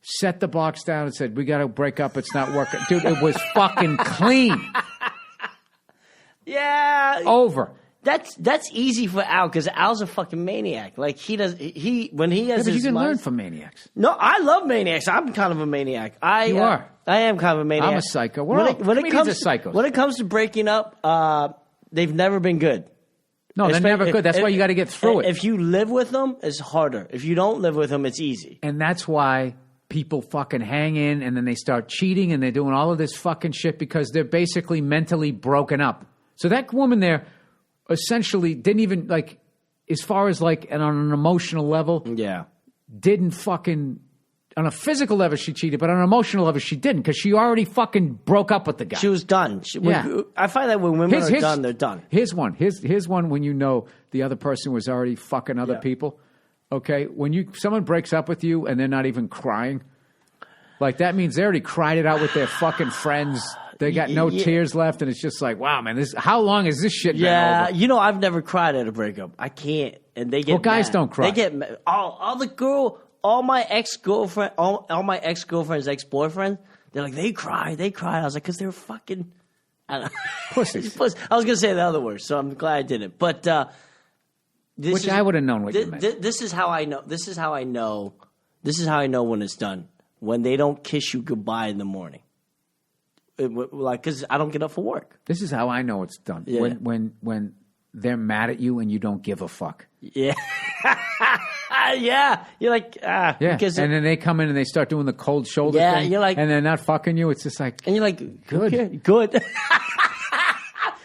set the box down and said, we got to break up. It's not working. Dude, it was fucking clean. Yeah. Over. That's easy for Al because Al's a fucking maniac. Like when he has but his you can mind, learn from maniacs. No, I love maniacs. I'm kind of a maniac. You are. I am kind of a maniac. I'm a psycho. Comedians are psychos. When it comes to breaking up, they've never been good. No, they're never good. That's why you got to get through it. If you live with them, it's harder. If you don't live with them, it's easy. And that's why people fucking hang in and then they start cheating and they're doing all of this fucking shit because they're basically mentally broken up. So that woman there essentially didn't even, like, as far as, like, and on an emotional level, didn't fucking, on a physical level she cheated, but on an emotional level she didn't because she already fucking broke up with the guy. She was done. I find that when women are done, they're done. Here's one when you know the other person was already fucking other people. Okay? When someone breaks up with you and they're not even crying, like that means they already cried it out with their fucking friends. They got no tears left, and it's just like, wow, man, how long is this shit been over? You know, I've never cried at a breakup. I can't, and they get guys mad. don't cry. They get mad. All my ex-girlfriend, all my ex-girlfriend's ex-boyfriend, they're like, they cried. I was like, because they were fucking pussies. I was gonna say the other word, so I'm glad I didn't. But I would have known what you meant. This is how I know. This is how I know when it's done. When they don't kiss you goodbye in the morning. Because I don't get up for work. This is how I know it's done. Yeah. When they're mad at you and you don't give a fuck. Yeah. Yeah. You're like, Because and then they come in and they start doing the cold shoulder thing. You're like, and they're not fucking you. It's just like, and you're like, good. Okay, good.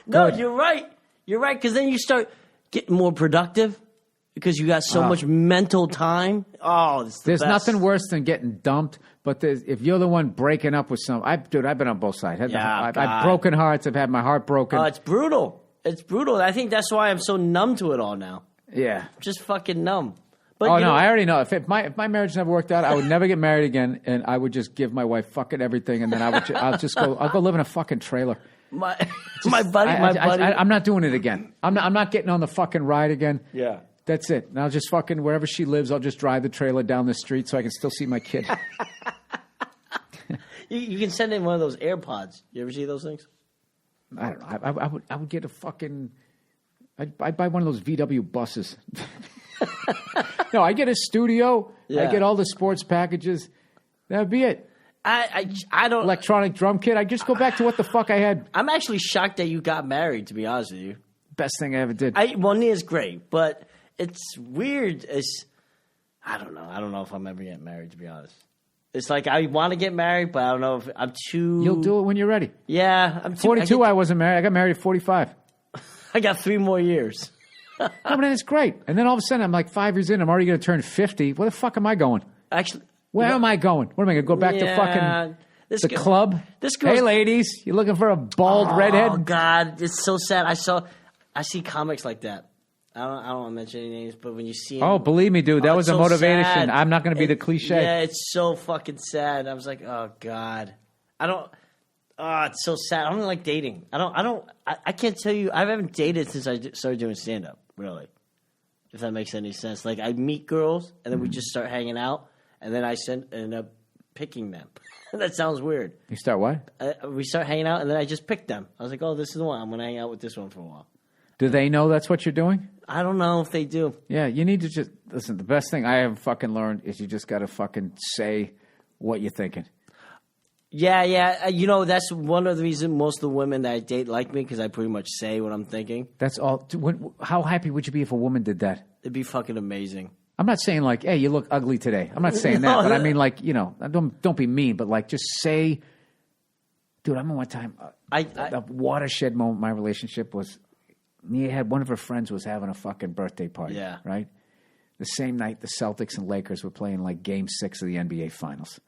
No, you're right. You're right. Because then you start getting more productive because you got so much mental time. Oh, it's there's best. nothing worse than getting dumped. But if you're the one breaking up with someone, I've been on both sides. I've broken hearts. I've had my heart broken. Oh, it's brutal. It's brutal. I think that's why I'm so numb to it all now. Yeah. Just fucking numb. But I already know. If my marriage never worked out, I would never get married again, and I would just give my wife fucking everything, and then I'll go live in a fucking trailer. My buddy. I'm not doing it again. I'm not getting on the fucking ride again. Yeah. That's it. And I'll just fucking, wherever she lives, I'll just drive the trailer down the street so I can still see my kid. You can send in one of those AirPods. You ever see those things? I don't know. I would get a fucking, I'd buy one of those VW buses. No, I get a studio. Yeah. I get all the sports packages. That'd be it. I don't. Electronic drum kit. I just go back to what the fuck I had. I'm actually shocked that you got married, to be honest with you. Best thing I ever did. Nia's great, but it's weird. I don't know. I don't know if I'm ever getting married, to be honest. It's like I want to get married, but I don't know if I'm too... You'll do it when you're ready. Yeah. I'm 42, I wasn't married. I got married at 45. I got 3 more years. No, but then it's great. And then all of a sudden, I'm like 5 years in. I'm already going to turn 50. Where the fuck am I going? Actually... Where am I going? What am I going to go back to fucking the club? Hey, ladies, you looking for a bald redhead? Oh, God. It's so sad. I see comics like that. I don't want to mention any names, but when you see them, believe me, dude, that was a so motivation. Sad. I'm not going to be the cliche. Yeah, it's so fucking sad. I was like, oh God, it's so sad. I don't like dating. I can't tell you. I haven't dated since I started doing stand up. Really, if that makes any sense. Like I meet girls and then we just start hanging out, and then I end up picking them. That sounds weird. You start what? We start hanging out, and then I just pick them. I was like, oh, this is the one. I'm going to hang out with this one for a while. Do they know that's what you're doing? I don't know if they do. Yeah, you need to just listen. The best thing I have fucking learned is you just got to fucking say what you're thinking. Yeah. You know, that's one of the reasons most of the women that I date like me because I pretty much say what I'm thinking. That's all. How happy would you be if a woman did that? It'd be fucking amazing. I'm not saying like, hey, you look ugly today. I'm not saying that, but I mean like, you know, don't be mean, but like just say, dude. I remember one time, the watershed moment in my relationship was. Nia had one of her friends was having a fucking birthday party. Yeah. Right? the same night the Celtics and Lakers were playing like Game 6 of the NBA Finals.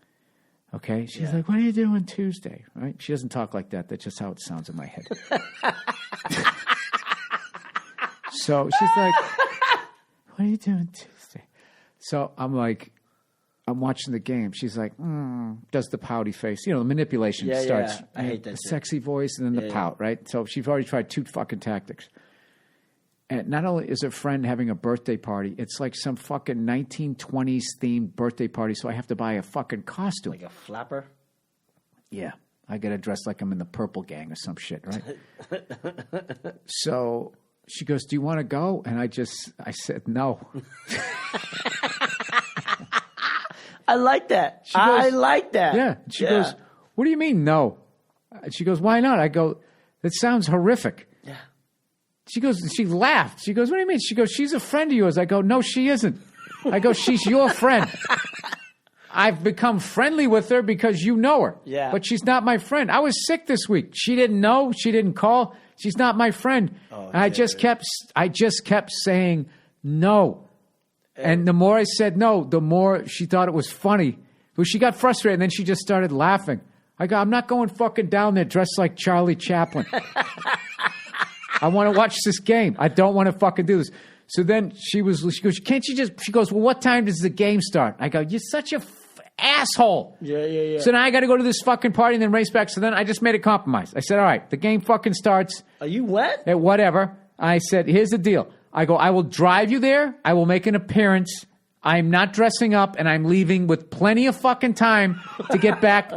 Okay? She's like, what are you doing Tuesday? Right? She doesn't talk like that. That's just how it sounds in my head. So she's like, what are you doing Tuesday? So I'm like, I'm watching the game. She's like, does the pouty face. You know, the manipulation starts. Yeah. I hate that shit. Sexy voice and then the pout, right? So she's already tried 2 fucking tactics. And not only is her friend having a birthday party, it's like some fucking 1920s themed birthday party, so I have to buy a fucking costume. Like a flapper? Yeah. I got to dress like I'm in the Purple Gang or some shit, right? So she goes, do you want to go? And I said no. I like that. I like that. Yeah. She goes, what do you mean no? She goes, why not? I go, that sounds horrific. Yeah. She goes, she laughed. She goes, what do you mean? She goes, she's a friend of yours. I go, no, she isn't. I go, she's your friend. I've become friendly with her because you know her. Yeah. But she's not my friend. I was sick this week. She didn't know. She didn't call. She's not my friend. And I just kept saying no. And the more I said no, the more she thought it was funny. But she got frustrated, and then she just started laughing. I go, I'm not going fucking down there dressed like Charlie Chaplin. I want to watch this game. I don't want to fucking do this. So then she goes, can't you just, she goes, well, what time does the game start? I go, you're such a asshole. Yeah. So now I got to go to this fucking party and then race back. So then I just made a compromise. I said, all right, the game fucking starts. Are you wet? At whatever. I said, here's the deal. I go, I will drive you there. I will make an appearance. I'm not dressing up, and I'm leaving with plenty of fucking time to get back.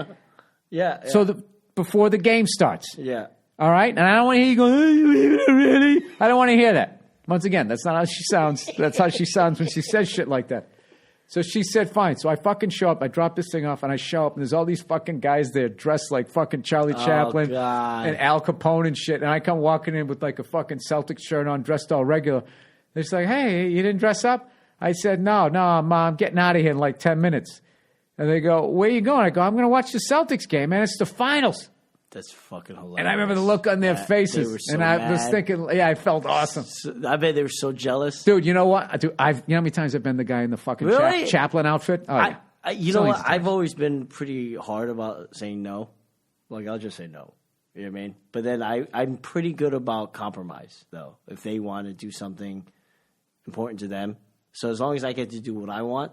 Yeah. So before the game starts. Yeah. All right? And I don't want to hear you go, really? I don't want to hear that. Once again, that's not how she sounds. That's how she sounds when she says shit like that. So she said, fine. So I fucking show up. I drop this thing off, and I show up, and there's all these fucking guys there dressed like fucking Charlie Chaplin and Al Capone and shit. And I come walking in with like a fucking Celtics shirt on, dressed all regular. They're just like, hey, you didn't dress up? I said, no, I'm getting out of here in like 10 minutes. And they go, where you going? I go, I'm going to watch the Celtics game, man. It's the finals. That's fucking hilarious. And I remember the look on their faces. They were so and I mad. was thinking, I felt awesome. I bet they were so jealous. Dude, you know what? You know how many times I've been the guy in the fucking Chaplin outfit? Oh, yeah. You know what? I've always been pretty hard about saying no. Like, I'll just say no. You know what I mean? But then I'm pretty good about compromise, though, if they want to do something important to them. So as long as I get to do what I want,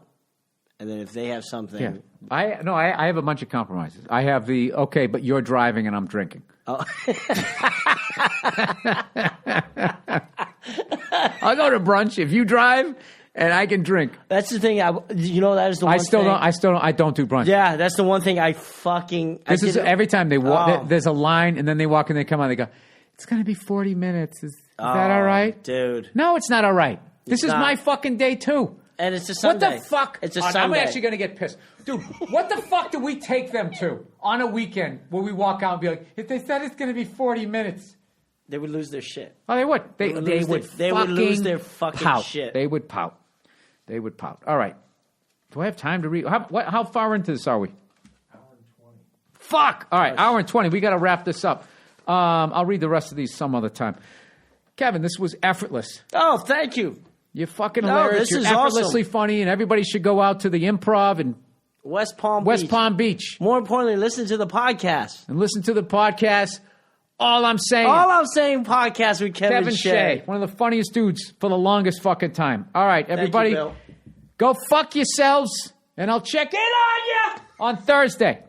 and then if they have something... Yeah. I have a bunch of compromises. I have the, okay, but you're driving and I'm drinking. Oh. I'll go to brunch if you drive and I can drink. That's the thing. That is the one thing. I don't do brunch. Yeah, that's the one thing I fucking... Every time they walk, there's a line and then they walk and they come out, they go, it's going to be 40 minutes. Is that all right? Dude. No, it's not all right. This is my fucking day too. And it's a Sunday. What the fuck? It's a Sunday. I'm actually going to get pissed. Dude, what the fuck do we take them to on a weekend where we walk out and be like, if they said it's going to be 40 minutes? They would lose their shit. Oh, they would. They would lose their fucking pout. shit. They would pout. All right. Do I have time to read? How far into this are we? Hour and 20. Fuck! All right, hour and 20. We got to wrap this up. I'll read the rest of these some other time. Kevin, this was effortless. Oh, thank you. You're fucking hilarious. You're effortlessly funny, and everybody should go out to the Improv in West Palm Beach. More importantly, listen to the podcast. And listen to the podcast. All I'm saying, podcast with Kevin Shea. One of the funniest dudes for the longest fucking time. All right, everybody, Thank you, Bill. go fuck yourselves, and I'll check in on you on Thursday.